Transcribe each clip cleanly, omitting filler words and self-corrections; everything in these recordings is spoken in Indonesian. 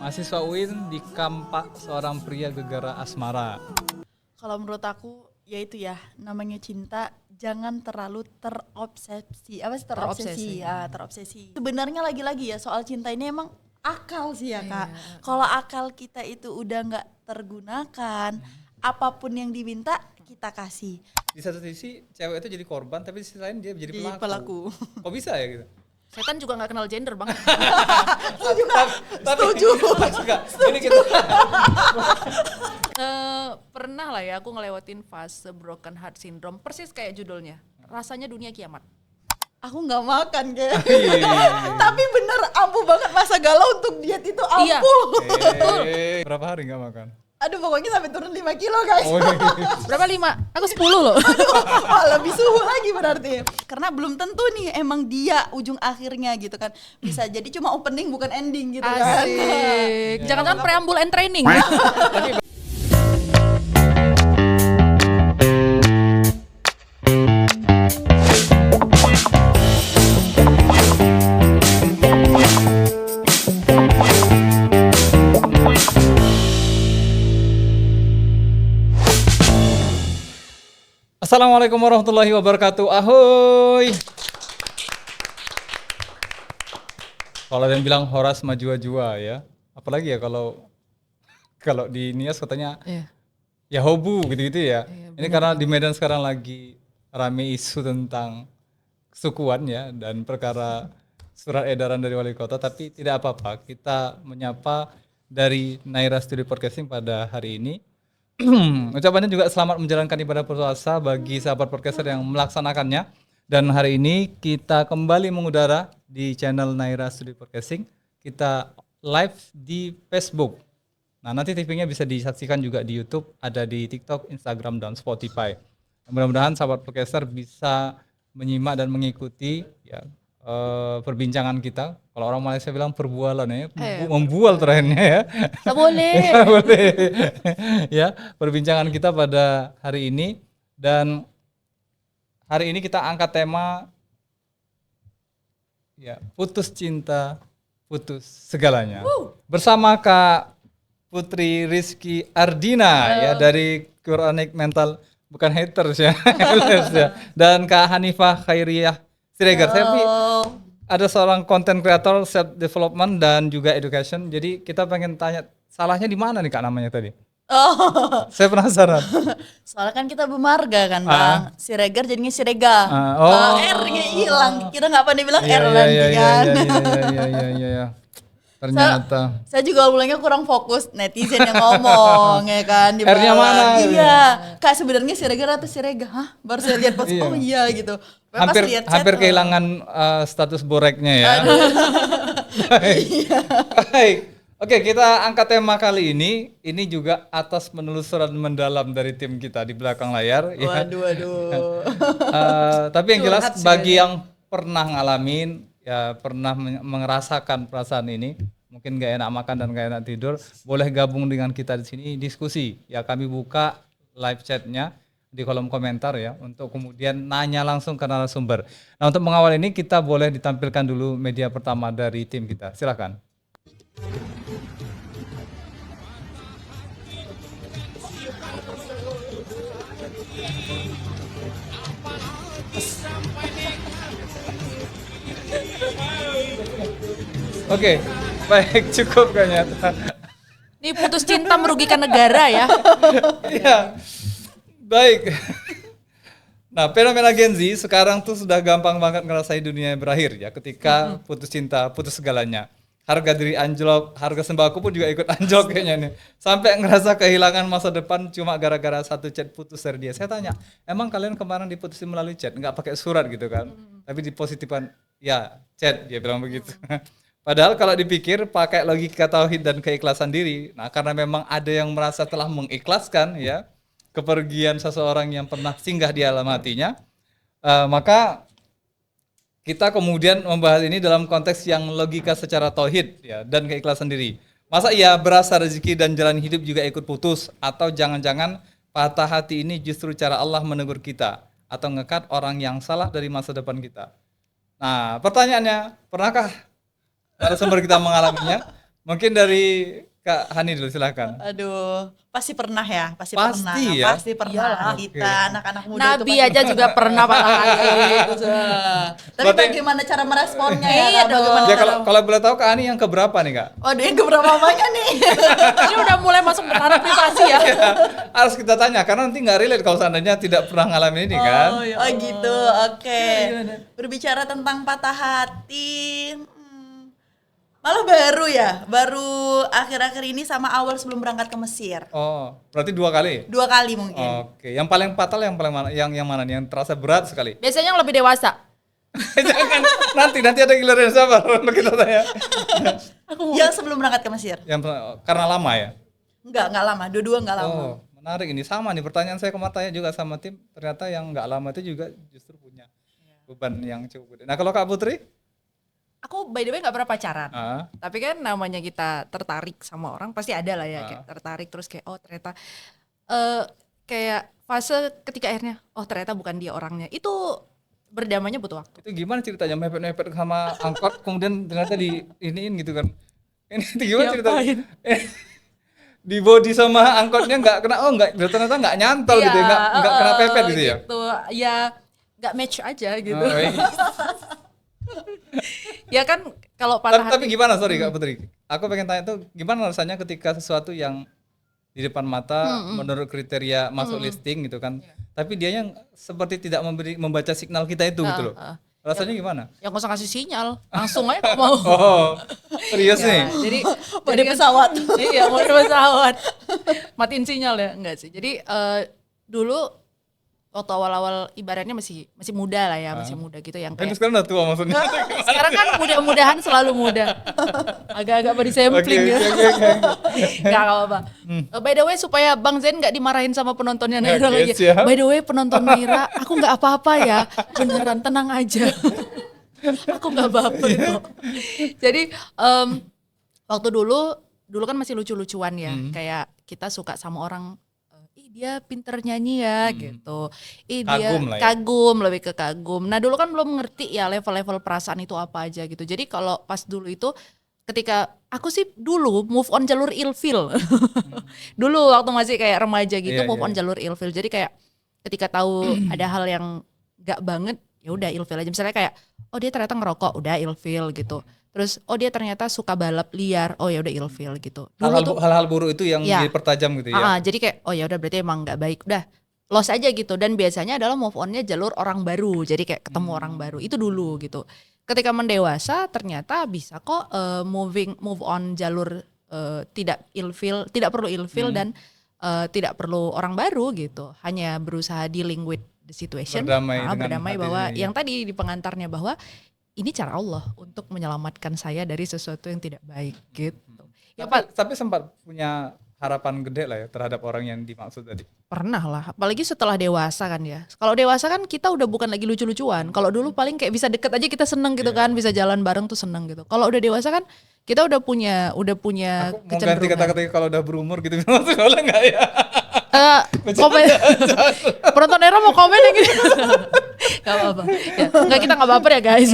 Mahasiswa UIN di kampak seorang pria gegara asmara. Kalau menurut aku ya itu ya, namanya cinta jangan terlalu terobsesi. Apa sih terobsesi? Ya, terobsesi. Sebenarnya lagi-lagi ya soal cinta ini emang akal sih ya Kak. Kalau akal kita itu udah nggak tergunakan, apapun yang diminta kita kasih. Di satu sisi cewek itu jadi korban, tapi di sisi lain dia jadi Di pelaku. pelaku. Kok bisa ya gitu? Setan juga nggak kenal gender bang. Setuju. Ini kita Pernah lah ya aku ngelewatin fase broken heart syndrome, persis kayak judulnya. Rasanya dunia kiamat. Aku nggak makan kayak. Iya. Tapi bener ampuh banget masa galau untuk diet itu Iya. ampuh. Berapa hari nggak makan? Aduh pokoknya sampai turun 5 kilo guys. Oh, iya. Berapa 5? Aku 10 loh. Wah, lebih suhu lagi berarti. Karena belum tentu nih emang dia ujung akhirnya gitu kan. Bisa jadi cuma opening bukan ending gitu kan. Asik. Jangan-jangan preambule and training. Assalamualaikum warahmatullahi wabarakatuh. Ahoy. Kalau ada yang bilang Horas Majua-Jua ya. Apalagi ya kalau di Nias katanya Iya. ya hobu gitu-gitu ya. Iya, Ini karena di Medan sekarang lagi rame isu tentang kesukuan ya dan perkara surat edaran dari wali kota, tapi tidak apa-apa. Kita menyapa dari Naira Studio Podcasting pada hari ini. Ucapannya juga selamat menjalankan ibadah puasa bagi sahabat podcaster yang melaksanakannya. Dan hari ini kita kembali mengudara di channel Naira Studio Podcasting. Kita live di Facebook. Nah, nanti TV-nya bisa disaksikan juga di YouTube, ada di TikTok, Instagram, dan Spotify. Mudah-mudahan sahabat podcaster bisa menyimak dan mengikuti ya perbincangan kita. Kalau orang Malaysia bilang perbualan ya, membual terakhirnya ya. Tak boleh. Boleh. Ya, perbincangan kita pada hari ini, dan hari ini kita angkat tema ya, putus cinta, putus segalanya. Bersama Kak Putri Rizky Ardina ya dari Quranic Mental, bukan haters ya. Dan Kak Hanifah Khairiyah Siregar. Saya ada seorang content creator, self development dan juga education. Jadi kita pengen tanya, salahnya di mana nih Kak namanya tadi? Oh, Saya penasaran. soalnya kan kita bermarga kan Bang. Siregar jadinya Sirega. R-nya hilang. Kita nggak pandai bilang R nanti kan. Iya. Ternyata. Saya juga mulainya kurang fokus, netizen yang ngomong ya kan di R-nya bawah. mana? Iya. Kak sebenarnya Siregar atau Sirega? Hah? Baru saya lihat pas Iya. oh iya gitu. Pas lihat chat, Hampir kehilangan status boreknya ya. Baik. Oke, kita angkat tema kali ini. Ini juga atas penelusuran mendalam dari tim kita di belakang layar. Ya. Waduh. Tapi yang jelas Curhat sih bagi yang pernah ngalamin, ya pernah merasakan perasaan ini, mungkin gak enak makan dan gak enak tidur, boleh gabung dengan kita di sini diskusi. Ya kami buka live chatnya di kolom komentar ya, untuk kemudian nanya langsung ke narasumber. Nah, untuk mengawal ini kita boleh ditampilkan dulu media pertama dari tim kita. Silakan. Oke, baik, cukup kayaknya. Ini putus cinta merugikan negara ya. Iya, baik. Nah, fenomena Gen Z sekarang tuh sudah gampang banget ngerasain dunia berakhir ya, ketika putus cinta, putus segalanya. Harga diri anjlok, harga sembako pun juga ikut anjlok kayaknya nih. Sampai ngerasa kehilangan masa depan cuma gara-gara satu chat putus dari dia. Saya tanya, emang kalian kemarin diputusin melalui chat, nggak pakai surat gitu kan? Tapi dipositifkan, ya chat, dia bilang begitu. Padahal kalau dipikir pakai logika tauhid dan keikhlasan diri, nah karena memang ada yang merasa telah mengikhlaskan ya kepergian seseorang yang pernah singgah di alam hatinya, maka kita kemudian membahas ini dalam konteks yang logika secara tauhid ya dan keikhlasan diri. Masa iya berasa rezeki dan jalan hidup juga ikut putus, atau jangan-jangan patah hati ini justru cara Allah menegur kita atau ngekat orang yang salah dari masa depan kita. Nah, pertanyaannya, pernahkah narasumber kita mengalaminya? Mungkin dari Kak Hani dulu silakan. Aduh, pasti pernah ya, pasti Pasti pernah. ya? Pasti pernah Iyalah. kita anak-anak muda itu Nabi pasti aja juga pernah barangkali gitu. Tapi Berarti- bagaimana cara meresponnya ya? Iya Kak? Bagaimana Ya cara- kalau boleh tahu Kak Hani yang keberapa nih Kak? Waduh, yang keberapa banyak nih? Ini udah mulai masuk ke ranah privasi ya. Harus kita tanya karena nanti nggak relate kalau seandainya tidak pernah ngalamin ini kan. Oh gitu, oke. Berbicara tentang patah hati, malah baru ya, baru akhir-akhir ini sama awal sebelum berangkat ke Mesir. Oh, berarti 2 kali. 2 kali mungkin. Oke, yang paling fatal yang paling mana? Yang mana nih? Yang terasa berat sekali. Biasanya yang lebih dewasa. Jangan nanti ada giliran sabar kita tanya. Yang sebelum berangkat ke Mesir. Yang karena lama ya. Enggak lama, dua-dua enggak lama. Oh, menarik ini sama nih pertanyaan saya kemarin tanya juga sama tim. Ternyata yang nggak lama itu juga justru punya beban yang cukup gede. Nah kalau Kak Putri? Aku by the way gak pernah pacaran. Ah, Tapi kan namanya kita tertarik sama orang pasti ada lah ya, Ah. kayak tertarik terus kayak oh ternyata kayak fase ketika akhirnya oh ternyata bukan dia orangnya. Itu berdamainya butuh waktu. itu gimana ceritanya mepet-mepet sama angkot kemudian ternyata di iniin gitu kan? Ini itu gimana ceritanya? Di body sama angkotnya nggak kena, ternyata nggak nyantol gitu ya, nggak kena pepet gitu ya? Gitu. Ya nggak match aja gitu. Oh, iya. Ya kan kalau patah Tapi hati. gimana, sorry Kak Putri, aku pengen tanya tuh gimana rasanya ketika sesuatu yang di depan mata menurut kriteria masuk listing gitu kan, tapi dianya seperti tidak membaca signal kita itu gitu loh, rasanya gimana? Ya nggak usah kasih sinyal, langsung aja kok mau. Oh, serius Ya, nih? jadi Mode pesawat. Iya, mode pesawat. Matiin sinyal ya, enggak sih. Jadi dulu waktu awal-awal ibaratnya masih muda lah ya, masih muda gitu yang Kan kayak sekarang udah tua maksudnya. sekarang kan mudah-mudahan selalu muda. Agak-agak body sampling ya. Enggak apa-apa. By the way supaya Bang Zen enggak dimarahin sama penontonnya Naira Oke, lagi. siap. By the way penonton Naira, aku enggak apa-apa ya. Beneran tenang aja. Aku enggak baper kok. Jadi waktu dulu kan masih lucu-lucuan ya. Kayak kita suka sama orang dia pinter nyanyi ya gitu. Dia Kagum lah ya. kagum, lebih ke kagum. Nah dulu kan belum ngerti ya level-level perasaan itu apa aja gitu. Jadi kalau pas dulu itu ketika aku sih dulu move on jalur ilfil. Dulu waktu masih kayak remaja gitu Iya, move iya, on iya. jalur ilfil. Jadi kayak ketika tahu ada hal yang gak banget ya udah ilfil aja. Misalnya kayak oh dia ternyata ngerokok, udah ilfil gitu. Terus oh dia ternyata suka balap liar, oh ya udah ilfil gitu. Dulu tuh Hal-hal buruk itu yang Ya. dipertajam gitu ya. jadi kayak oh ya udah berarti emang nggak baik, udah lost aja gitu. Dan biasanya adalah move onnya jalur orang baru, jadi kayak ketemu orang baru itu dulu gitu. Ketika mendewasa ternyata bisa kok move on jalur tidak ilfil, tidak perlu ilfil dan tidak perlu orang baru gitu. Hanya berusaha dealing with the situation, Berdamai dengan berdamai hati bahwa sendiri. yang tadi di pengantarnya bahwa ini cara Allah untuk menyelamatkan saya dari sesuatu yang tidak baik gitu. Ya Pak, Tapi sempat punya harapan gede lah ya terhadap orang yang dimaksud tadi. pernah lah, apalagi setelah dewasa kan ya. Kalau dewasa kan kita udah bukan lagi lucu-lucuan. Kalau dulu paling kayak bisa deket aja kita seneng gitu kan, bisa jalan bareng tuh seneng gitu. Kalau udah dewasa kan kita udah punya Aku mau ganti kecenderungan. kata-kata kalau udah berumur gitu masuk boleh nggak ya? Komen penonton Era mau komen yang gitu. Gak apa-apa. Ya, enggak kita nggak baper ya guys.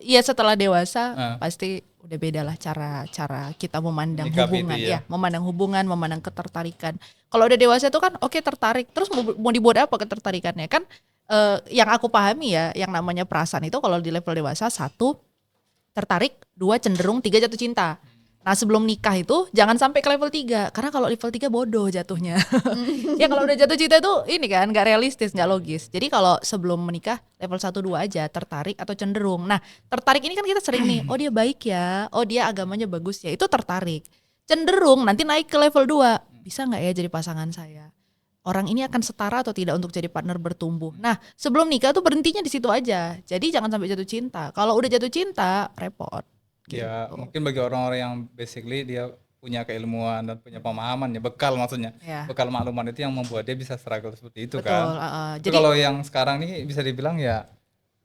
Ya setelah dewasa pasti udah beda lah cara kita memandang Menyikapi hubungan itu ya. memandang hubungan, memandang ketertarikan. Kalau udah dewasa itu kan oke tertarik, terus mau dibuat apa ketertarikannya kan? Yang aku pahami ya, yang namanya perasaan itu kalau di level dewasa 1 tertarik, 2 cenderung, 3 jatuh cinta. Nah sebelum nikah itu jangan sampai ke level 3, karena kalau level 3 bodoh jatuhnya. Ya kalau udah jatuh cinta itu ini kan gak realistis, gak logis. Jadi kalau sebelum menikah level 1-2 aja, tertarik atau cenderung. Nah tertarik ini kan kita sering nih, oh dia baik ya, oh dia agamanya bagus ya, itu tertarik. Cenderung nanti naik ke level 2, bisa gak ya jadi pasangan saya? Orang ini akan setara atau tidak untuk jadi partner bertumbuh. Nah sebelum nikah tuh berhentinya di situ aja. Jadi jangan sampai jatuh cinta. Kalau udah jatuh cinta repot. Ya mungkin bagi orang-orang yang basically dia punya keilmuan dan punya pemahaman ya, bekal maksudnya, Ya. bekal makluman itu yang membuat dia bisa struggle seperti itu Betul. kan. Tapi Jadi kalau yang sekarang nih bisa dibilang ya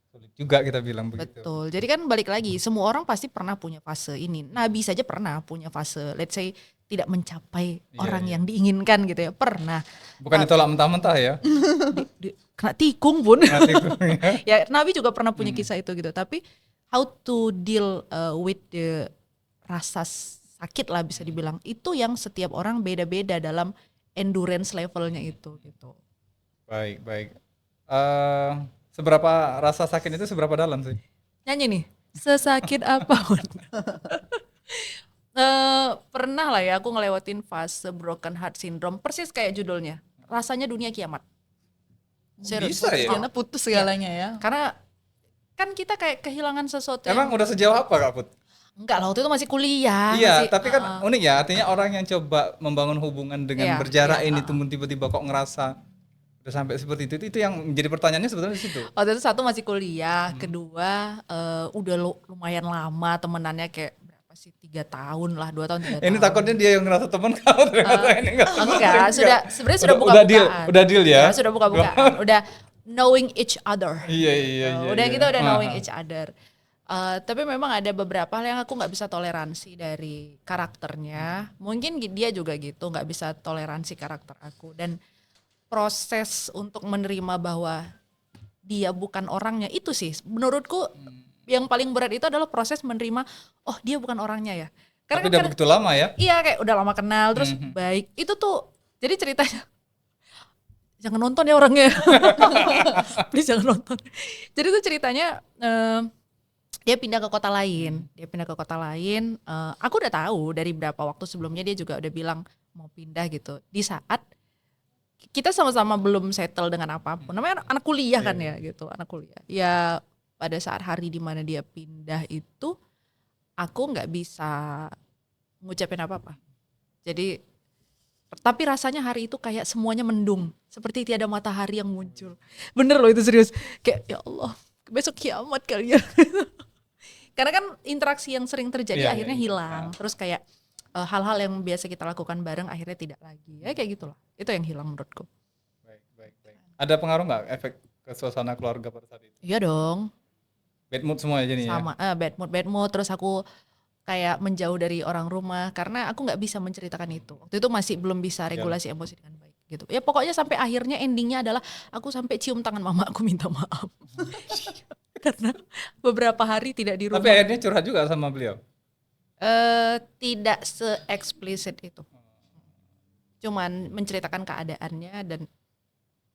sulit juga kita bilang begitu. betul. Jadi kan balik lagi, semua orang pasti pernah punya fase ini. Nabi saja pernah punya fase, let's say tidak mencapai orang yang diinginkan gitu ya. Pernah. Bukan ditolak mentah-mentah ya. Kena tikung pun. Nanti ya. Ya Nabi juga pernah punya kisah itu gitu. Tapi how to deal with the rasa sakit lah bisa dibilang. Itu yang setiap orang beda-beda dalam endurance levelnya itu gitu. Baik. Seberapa rasa sakit itu seberapa dalam sih? Nyanyi nih, sesakit apapun. Pernah lah ya aku ngelewatin fase broken heart syndrome, persis kayak judulnya. Rasanya dunia kiamat. Serius. Bisa ya? Karena putus segalanya ya. Karena kan kita kayak kehilangan sesuatu Emang yang udah sejauh apa Kak Put? enggak lah, waktu itu masih kuliah. Iya, masih, tapi kan unik ya, artinya orang yang coba membangun hubungan dengan Iya, berjarak iya, ini tiba-tiba kok ngerasa udah sampai seperti itu yang menjadi pertanyaannya sebetulnya di situ. waktu itu satu masih kuliah, kedua udah lumayan lama temenannya kayak berapa sih 3 tahun lah, 2 tahun 3 tahun. Ini takutnya dia yang ngerasa teman kamu ternyata ini enggak teman. Enggak, sebenarnya sudah Udah deal, buka-bukaan. udah deal ya. Sudah buka-bukaan, udah knowing each other. Iya. Udah iya. kita udah knowing each other. Tapi memang ada beberapa hal yang aku nggak bisa toleransi dari karakternya. Mungkin dia juga gitu, nggak bisa toleransi karakter aku. Dan proses untuk menerima bahwa dia bukan orangnya itu sih, menurutku yang paling berat itu adalah proses menerima, oh dia bukan orangnya ya. Tapi udah begitu lama ya. Iya, kayak udah lama kenal terus baik. Itu tuh jadi ceritanya jangan nonton ya orangnya. Please jangan nonton. Jadi tuh ceritanya dia pindah ke kota lain. Aku udah tahu dari berapa waktu sebelumnya dia juga udah bilang mau pindah gitu. Di saat kita sama-sama belum settle dengan apapun. Namanya anak kuliah kan ya gitu, anak kuliah. Ya pada saat hari di mana dia pindah itu aku nggak bisa ngucapin apa-apa. Jadi tapi rasanya hari itu kayak semuanya mendung, seperti tiada matahari yang muncul. Bener loh itu serius. Kayak ya Allah, besok kiamat kali ya. Karena kan interaksi yang sering terjadi akhirnya hilang. Terus kayak hal-hal yang biasa kita lakukan bareng akhirnya tidak lagi. Ya kayak gitulah. Itu yang hilang menurutku. Baik. Ada pengaruh nggak efek ke suasana keluarga pada saat itu? Iya dong. Bad mood semua ya jadi Sama, bad mood. Terus aku kayak menjauh dari orang rumah karena aku nggak bisa menceritakan itu. Waktu itu masih belum bisa regulasi emosi dengan baik gitu. Ya pokoknya sampai akhirnya endingnya adalah aku sampai cium tangan mama aku minta maaf. Karena beberapa hari tidak di rumah. Tapi akhirnya curhat juga sama beliau? Tidak se-eksplisit itu. Cuman menceritakan keadaannya dan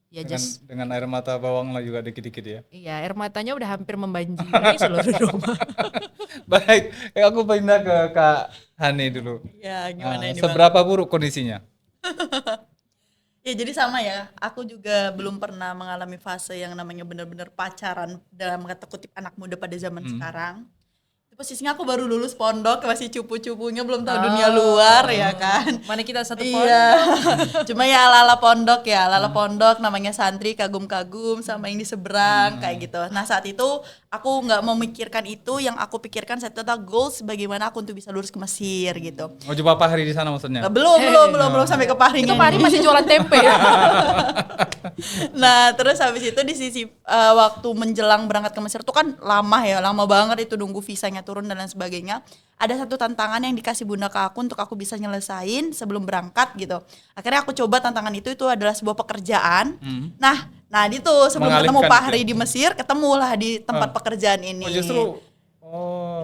ya dengan air mata bawang lah juga dikit-dikit ya. Iya, air matanya udah hampir membanjiri seluruh rumah. Baik, aku pindah ke Kak Hani dulu. Ya gimana ini seberapa buruk kondisinya? Ya jadi sama ya, aku juga belum pernah mengalami fase yang namanya benar-benar pacaran dalam kata kutip anak muda pada zaman sekarang. Posisinya aku baru lulus pondok, masih cupu-cupunya belum tahu dunia luar ya kan. Mana kita satu pondok. Iya. Cuma ya ala-ala pondok namanya santri kagum-kagum sama yang di seberang kayak gitu. Nah saat itu aku nggak memikirkan itu, yang aku pikirkan saat itu adalah goals bagaimana aku untuk bisa lulus ke Mesir gitu. Mau coba Pahri di sana maksudnya? Belum sampai ke Pahri. Itu Pahri masih jualan tempe ya. Nah terus habis itu di sisi waktu menjelang berangkat ke Mesir tuh kan lama banget itu nunggu visanya turun dan lain sebagainya. Ada satu tantangan yang dikasih bunda ke aku untuk aku bisa nyelesain sebelum berangkat gitu. Akhirnya aku coba tantangan itu adalah sebuah pekerjaan. Nah itu sebelum ketemu Pahri di Mesir, ketemulah di tempat pekerjaan ini.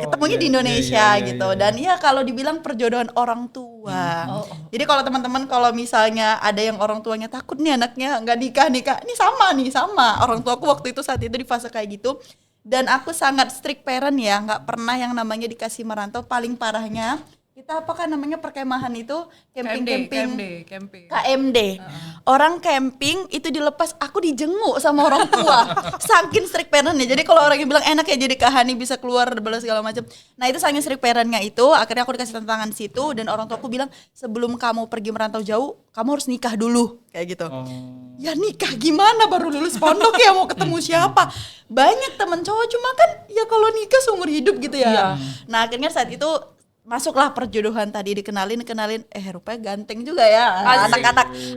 Ketemunya di Indonesia gitu. Dan ya kalau dibilang perjodohan orang tua. Jadi kalau teman-teman kalau misalnya ada yang orang tuanya takut nih anaknya nggak nikah, ini sama. Orang tua aku waktu itu saat itu di fase kayak gitu. Dan aku sangat strict parent ya, nggak pernah yang namanya dikasih merantau. Paling parahnya kita apakah namanya perkemahan itu camping. KMD. Orang camping itu dilepas, aku dijenguk sama orang tua. Saking strict parentnya. Jadi kalau orang yang bilang enak ya jadi Kak Hani bisa keluar balas segala macam. Nah itu saking strict parentnya itu, akhirnya aku dikasih tantangan situ dan orang tua aku bilang sebelum kamu pergi merantau jauh, kamu harus nikah dulu kayak gitu. Ya nikah gimana baru lulus pondok ya mau ketemu siapa? Banyak temen cowok cuma kan ya kalau nikah seumur hidup gitu ya. Nah akhirnya saat itu masuklah perjodohan tadi dikenalin rupanya ganteng juga ya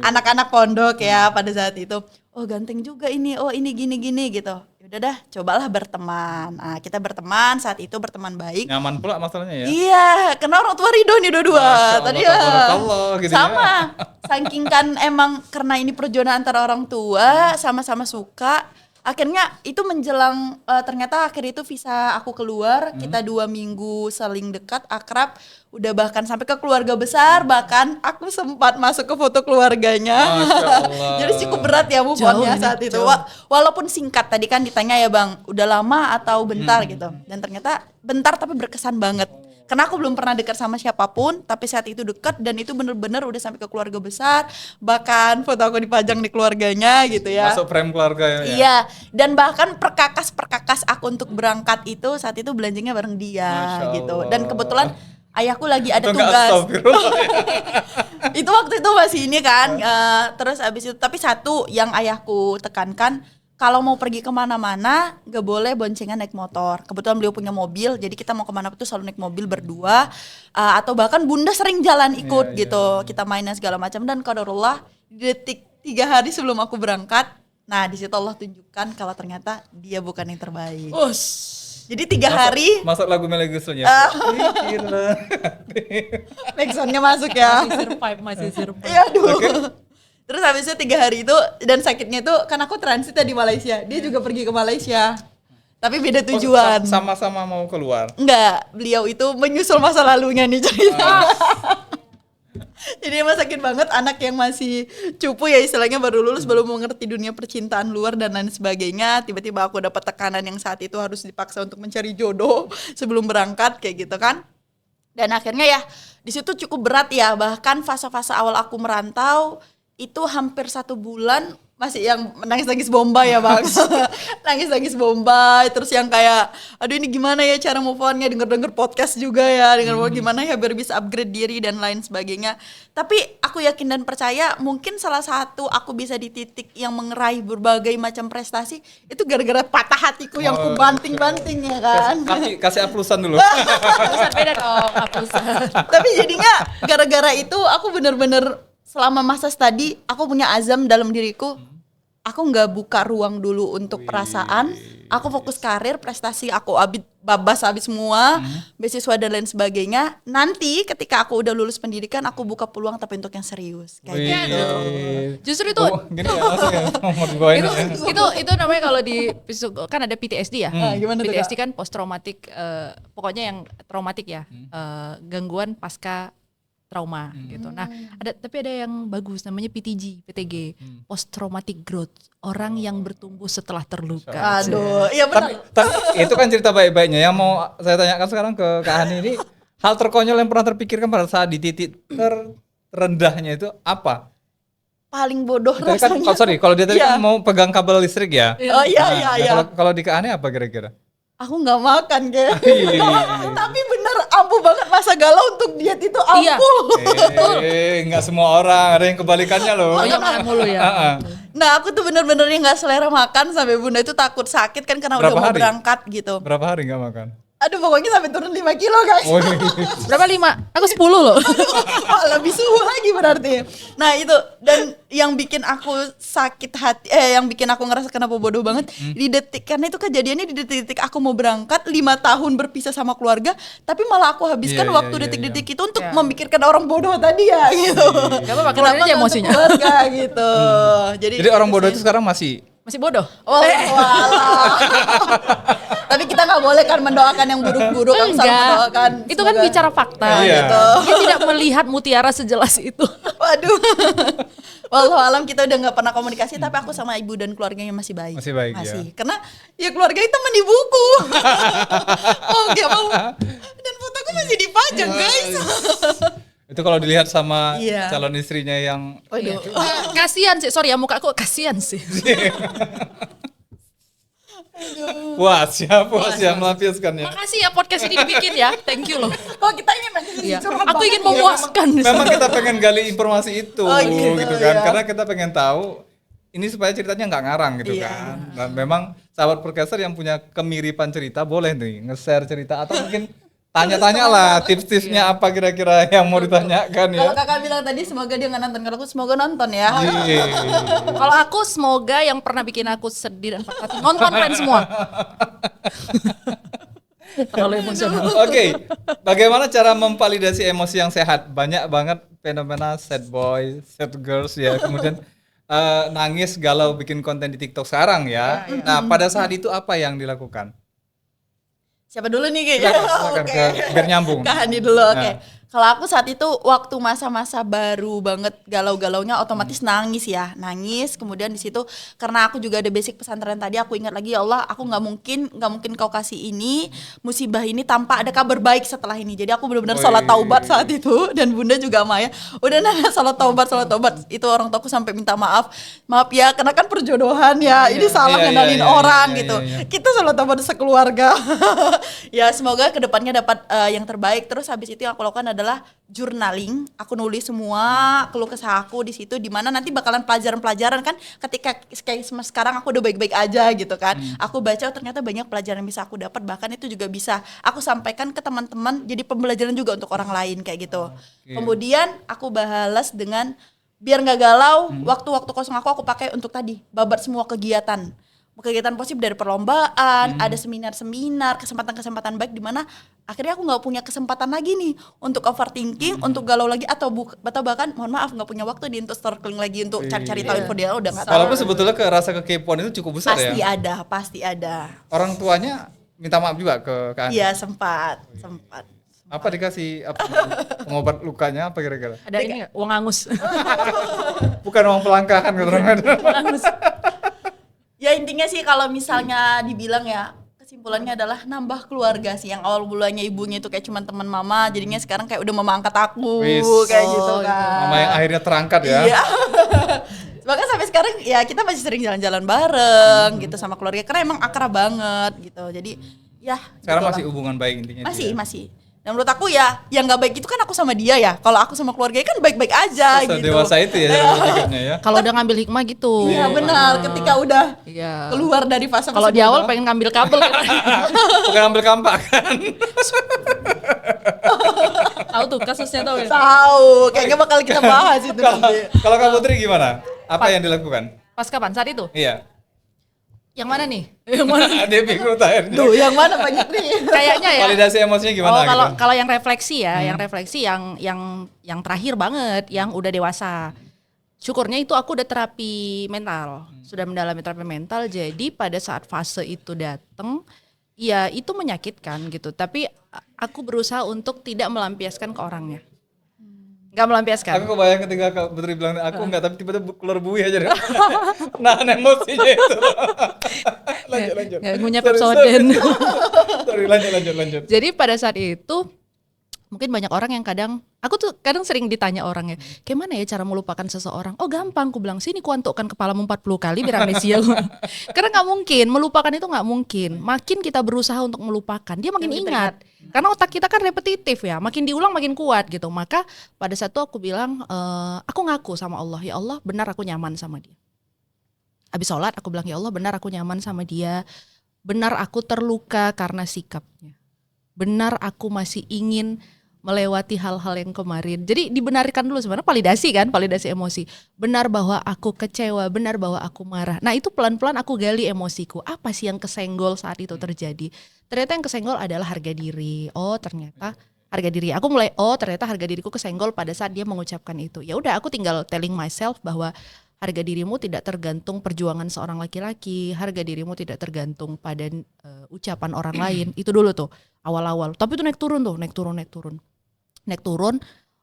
anak-anak pondok ya pada saat itu. Oh ganteng juga ini, oh ini gini gitu. Udah dah cobalah berteman. Nah kita berteman saat itu berteman baik. Nyaman pula masalahnya ya. Iya karena orang tua ridho nih dua-dua tadi ya gitu sama ya. Saking kan emang karena ini perjodohan antara orang tua sama-sama suka. Akhirnya itu menjelang ternyata akhir itu visa aku keluar, kita 2 minggu saling dekat, akrab, udah bahkan sampai ke keluarga besar, bahkan aku sempat masuk ke foto keluarganya. Masya Allah. Jadi cukup berat ya move on-nya saat itu. Walaupun singkat tadi kan ditanya ya Bang, udah lama atau bentar gitu. Dan ternyata bentar tapi berkesan banget. Karena aku belum pernah dekat sama siapapun, tapi saat itu dekat dan itu bener-bener udah sampai ke keluarga besar, bahkan foto aku dipajang di keluarganya gitu ya. Masuk frame keluarga ya. Iya, dan bahkan perkakas aku untuk berangkat itu saat itu belanjanya bareng dia Masya gitu. Allah. Dan kebetulan ayahku lagi ada Itu nggak tugas. astagfirullah. Itu waktu itu masih ini kan, terus abis itu tapi satu yang ayahku tekankan, kalau mau pergi kemana-mana gak boleh boncengan naik motor. Kebetulan beliau punya mobil, jadi kita mau kemana tuh selalu naik mobil berdua, atau bahkan bunda sering jalan ikut gitu. Kita mainnya segala macam, dan qadarullah di detik 3 hari sebelum aku berangkat, nah di situ Allah tunjukkan kalau ternyata dia bukan yang terbaik. Jadi 3 hari Masuk lagu Melly Guslonya. Nexonnya masuk ya. Masih survive. Iya, aduh. Terus habis itu 3 hari itu, dan sakitnya itu kan aku transit di Malaysia, dia juga pergi ke Malaysia, tapi beda tujuan. Sama-sama mau keluar. Enggak, beliau itu menyusul masa lalunya nih cerita. Jadi emang sakit banget, anak yang masih cupu ya istilahnya, baru lulus, belum mengerti dunia percintaan luar dan lain sebagainya. Tiba-tiba aku dapat tekanan yang saat itu harus dipaksa untuk mencari jodoh sebelum berangkat kayak gitu kan. Dan akhirnya ya di situ cukup berat ya, bahkan fase-fase awal aku merantau itu hampir 1 bulan masih yang nangis-nangis Bombay ya Bang. Nangis-nangis Bombay, terus yang kayak aduh ini gimana ya cara move on-nya, denger-denger podcast juga ya, dengan gimana ya biar bisa upgrade diri dan lain sebagainya. Tapi aku yakin dan percaya mungkin salah satu aku bisa di titik yang mengeraih berbagai macam prestasi itu gara-gara patah hatiku yang ku banting-banting ya kan. Kasih aplusan dulu. Hapusan beda dong, hapusan. Tapi jadinya gara-gara itu aku bener-bener selama masa studi aku punya azam dalam diriku, aku nggak buka ruang dulu untuk perasaan, aku fokus karir, prestasi aku babas habis semua, beasiswa dan lain sebagainya. Nanti ketika aku udah lulus pendidikan aku buka peluang tapi untuk yang serius kayak gitu. Justru itu Gini ya, langsung ya. Mau dibawain ya. itu namanya kalau di kan ada PTSD ya. Gimana tuh, PTSD Kak? kan post traumatic, pokoknya yang traumatik ya, gangguan pasca trauma gitu. Nah, tapi ada yang bagus namanya PTG, post traumatic growth, orang yang bertumbuh setelah terluka. Aduh, iya benar. Tapi itu kan cerita baik-baiknya. Yang mau saya tanyakan sekarang ke Kak Hani ini, hal terkonyol yang pernah terpikirkan pada saat di titik terendahnya itu apa? Paling bodoh Tadi kan, rasanya. kalau dia tadi Iya. kan mau pegang kabel listrik ya. Oh iya. Kalau di Kak Hani apa kira-kira? Aku nggak makan kayak. Iya. Tapi bener ampuh banget masa galau untuk diet itu Iya. ampuh. Nggak semua orang, ada yang kebalikannya loh. Banyak makan mulu ya. Nah aku tuh bener-bener yang nggak selera makan sampai bunda itu takut sakit kan karena udah Berapa mau hari? berangkat gitu. Berapa hari nggak makan? Aduh pokoknya sampai turun 5 kilo guys. Oh, Berapa 5? Aku 10 loh. Wah, lebih suhu lagi berarti. Nah itu, dan yang bikin aku sakit hati, yang bikin aku ngerasa kenapa bodoh banget di detik, karena itu kejadiannya di detik-detik aku mau berangkat 5 tahun berpisah sama keluarga, tapi malah aku habiskan Iya, waktu iya, detik-detik itu untuk Iya. memikirkan orang bodoh tadi ya gitu. Gak apa-apa, keluarin Kenapa aja nggak untuk emosinya. keluarga gitu. Jadi orang bodoh itu sekarang masih Masih bodoh. Walah. Tapi kita nggak boleh kan mendoakan yang buruk-buruk, kan selalu mendoakan. Itu kan semoga- bicara fakta Iya. gitu. Dia tidak melihat mutiara sejelas itu. Waduh. Wallahualam kita udah nggak pernah komunikasi, tapi aku sama ibu dan keluarganya masih baik. Masih baik, ya. Karena ya keluarga itu teman ibuku. Gak mau. Dan fotoku masih dipajang guys. itu kalau dilihat sama Iya. calon istrinya yang Waduh. Kasihan sih, sorry ya muka aku kasihan sih. puas ya melampiaskan ya. Makasih ya podcast ini dibikin ya. Thank you loh. Kok kita ingin Iya. curhat Aku banget ingin ya. memuaskan. Memang kita pengen gali informasi itu Oh, gitu, kan. ya. Karena kita pengen tahu ini supaya ceritanya nggak ngarang gitu Iya. kan. Dan memang sahabat podcaster yang punya kemiripan cerita boleh nih nge-share cerita atau mungkin tanya-tanya lah tips-tipsnya apa kira-kira yang mau ditanyakan ya. Kalau kakak bilang tadi semoga dia nggak nonton, kalau aku semoga nonton ya. Iya. Kalau aku semoga yang pernah bikin aku sedih dan patah hati nonton kalian semua. Terlalu emosional. Oke, bagaimana cara memvalidasi emosi yang sehat? Banyak banget fenomena sad boy, sad girls ya. Kemudian nangis galau bikin konten di TikTok sekarang ya. Nah, pada saat itu apa yang dilakukan? Siapa dulu nih kayaknya? Silakan biar nyambung. Kak Handi dulu, oke. Nah. Kalau aku saat itu waktu masa-masa baru banget galau-galaunya otomatis nangis ya, nangis. Kemudian di situ karena aku juga ada basic pesantren tadi, aku ingat lagi ya Allah, aku nggak mungkin kau kasih ini musibah ini tanpa ada kabar baik setelah ini. Jadi aku benar-benar sholat taubat saat itu dan Bunda juga Maya, udah nana sholat taubat. Itu orang tuaku sampai minta maaf ya, karena kan perjodohan ya, ini salah ngenalin orang gitu. Kita sholat taubat sekeluarga. Ya semoga kedepannya dapat yang terbaik. Terus habis itu yang aku lakukan adalah journaling. Aku nulis semua keluh kesah aku di situ, di mana nanti bakalan pelajaran-pelajaran kan, ketika kayak sekarang aku udah baik-baik aja gitu kan. Aku baca ternyata banyak pelajaran yang bisa aku dapat, bahkan itu juga bisa aku sampaikan ke teman-teman jadi pembelajaran juga untuk orang lain kayak gitu. Kemudian aku balas dengan biar nggak galau, waktu-waktu kosong aku pakai untuk tadi babat semua kegiatan positif, dari perlombaan, ada seminar-seminar, kesempatan-kesempatan baik, di mana akhirnya aku nggak punya kesempatan lagi nih untuk overthinking, untuk galau lagi, atau bahkan mohon maaf nggak punya waktu untuk stalking lagi, untuk cari-cari tahu info dia udah nggak tahu. Walaupun sebetulnya rasa kekepoan itu cukup besar ya. Pasti ada. Orang tuanya minta maaf juga ke Anda? Iya sempat. Apa dikasih pengobat lukanya apa kira-kira? Ada ini nggak? Uang angus. Bukan uang pelangkahan kadang-kadang. Ya intinya sih kalau misalnya dibilang ya, kesimpulannya adalah nambah keluarga sih. Yang awal mulanya ibunya itu kayak cuman teman mama, jadinya sekarang kayak udah mama angkat aku. Kayak gitu kan. Mama yang akhirnya terangkat ya. Iya. Bahkan sampai sekarang ya kita masih sering jalan-jalan bareng gitu sama keluarga, karena emang akrab banget gitu. Jadi ya Sekarang gitu masih lah. hubungan baik intinya. Masih. Dan menurut aku ya, yang nggak baik itu kan aku sama dia ya. Kalau aku sama keluarga kan baik-baik aja gitu. Dewasa itu ya cara berpikirnya ya. Kalau udah ngambil hikmah gitu. Iya benar, ketika udah Iya. keluar dari fase Kalau di awal pengen ngambil kabel kan. Bukan ambil kampak kan. Tahu tuh kasusnya tahu ya. tahu, kayaknya bakal kita bahas itu nanti. Kalau Kak Putri gimana? Apa yang dilakukan? Pas kapan? Saat itu? Iya. Yang mana nih? Dia bingung akhirnya. Duh, yang mana banyak nih? Kayaknya ya. Validasi emosinya gimana Oh, kalau gitu? kalau yang refleksi ya, yang terakhir banget, yang udah dewasa. Syukurnya itu aku udah terapi mental, sudah mendalami terapi mental. Jadi pada saat fase itu datang, ya itu menyakitkan gitu. Tapi aku berusaha untuk tidak melampiaskan ke orangnya. Nggak melampiaskan. Aku kebayang ketika Kak Putri bilang aku enggak, tapi tiba-tiba keluar buih aja deh. Nahan emosinya itu. Lanjut. Nggak ngunyah Pepsodent. Sorry, lanjut. Jadi pada saat itu mungkin banyak orang yang aku tuh kadang sering ditanya orang ya, gimana ya cara melupakan seseorang? Oh gampang, aku bilang sini kuantukkan kepalamu 40 kali biar amnesia. Karena nggak mungkin, melupakan itu nggak mungkin. Makin kita berusaha untuk melupakan, dia makin ingat. Karena otak kita kan repetitif ya, makin diulang makin kuat gitu. Maka pada saat itu aku bilang, aku ngaku sama Allah, ya Allah benar aku nyaman sama dia. Habis sholat aku bilang, ya Allah benar aku nyaman sama dia. Benar aku terluka karena sikapnya. Benar aku masih ingin melewati hal-hal yang kemarin. Jadi dibenarkan dulu sebenarnya, validasi emosi. Benar bahwa aku kecewa, benar bahwa aku marah. Nah itu pelan-pelan aku gali emosiku. Apa sih yang kesenggol saat itu terjadi? Ternyata yang kesenggol adalah harga diri. Oh ternyata harga diri. Aku mulai, ternyata harga diriku kesenggol pada saat dia mengucapkan itu. Ya udah aku tinggal telling myself bahwa harga dirimu tidak tergantung perjuangan seorang laki-laki, harga dirimu tidak tergantung pada ucapan orang lain. Itu dulu tuh awal-awal. Tapi itu naik turun.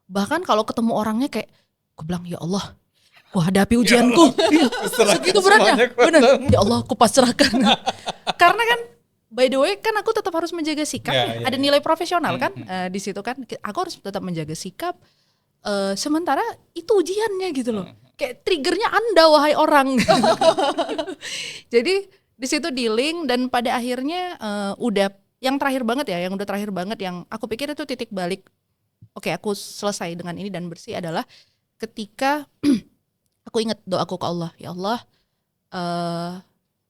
Bahkan kalau ketemu orangnya kayak, aku bilang ya Allah, ku hadapi ujianku. Segitu beratnya. Benar. Ya Allah, aku pasrahkan. Karena kan by the way kan aku tetap harus menjaga sikap. Ada nilai profesional kan di situ kan. Aku harus tetap menjaga sikap. Sementara itu ujiannya gitu loh. Kayak triggernya Anda wahai orang. Jadi di situ dealing, dan pada akhirnya udah yang terakhir banget ya, yang aku pikir itu titik balik. Oke, aku selesai dengan ini dan bersih adalah ketika aku ingat doaku ke Allah, ya Allah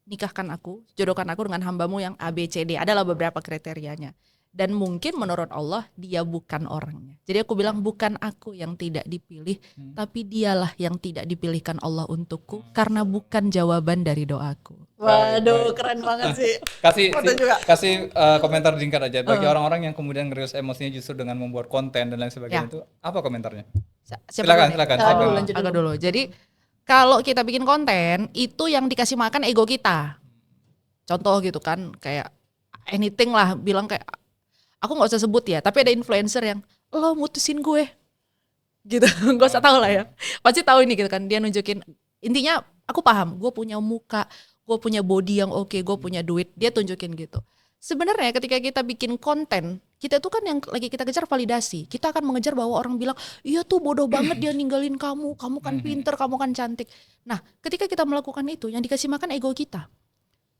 nikahkan aku, jodohkan aku dengan hambamu yang ABCD, adalah beberapa kriterianya. Dan mungkin menurut Allah dia bukan orangnya. Jadi aku bilang bukan aku yang tidak dipilih, tapi dialah yang tidak dipilihkan Allah untukku, karena bukan jawaban dari doaku. Waduh, keren banget sih. Kasih komentar singkat aja bagi orang-orang yang kemudian ngerius emosinya justru dengan membuat konten dan lain sebagainya, itu apa komentarnya? Silakan. Aku dulu. Jadi Kalau kita bikin konten itu yang dikasih makan ego kita. Contoh gitu kan, kayak anything lah, bilang kayak aku nggak usah sebut ya, tapi ada influencer yang lo mutusin gue, gitu, nggak usah tahu lah ya, pasti tahu ini gitu kan, dia nunjukin intinya aku paham, gue punya muka, gue punya body yang oke, gue punya duit, dia tunjukin gitu. Sebenarnya ketika kita bikin konten, kita tuh kan yang lagi kita kejar validasi. Kita akan mengejar bahwa orang bilang, iya tuh bodoh banget dia ninggalin kamu kan pinter, kamu kan cantik. Nah, ketika kita melakukan itu, yang dikasih makan ego kita.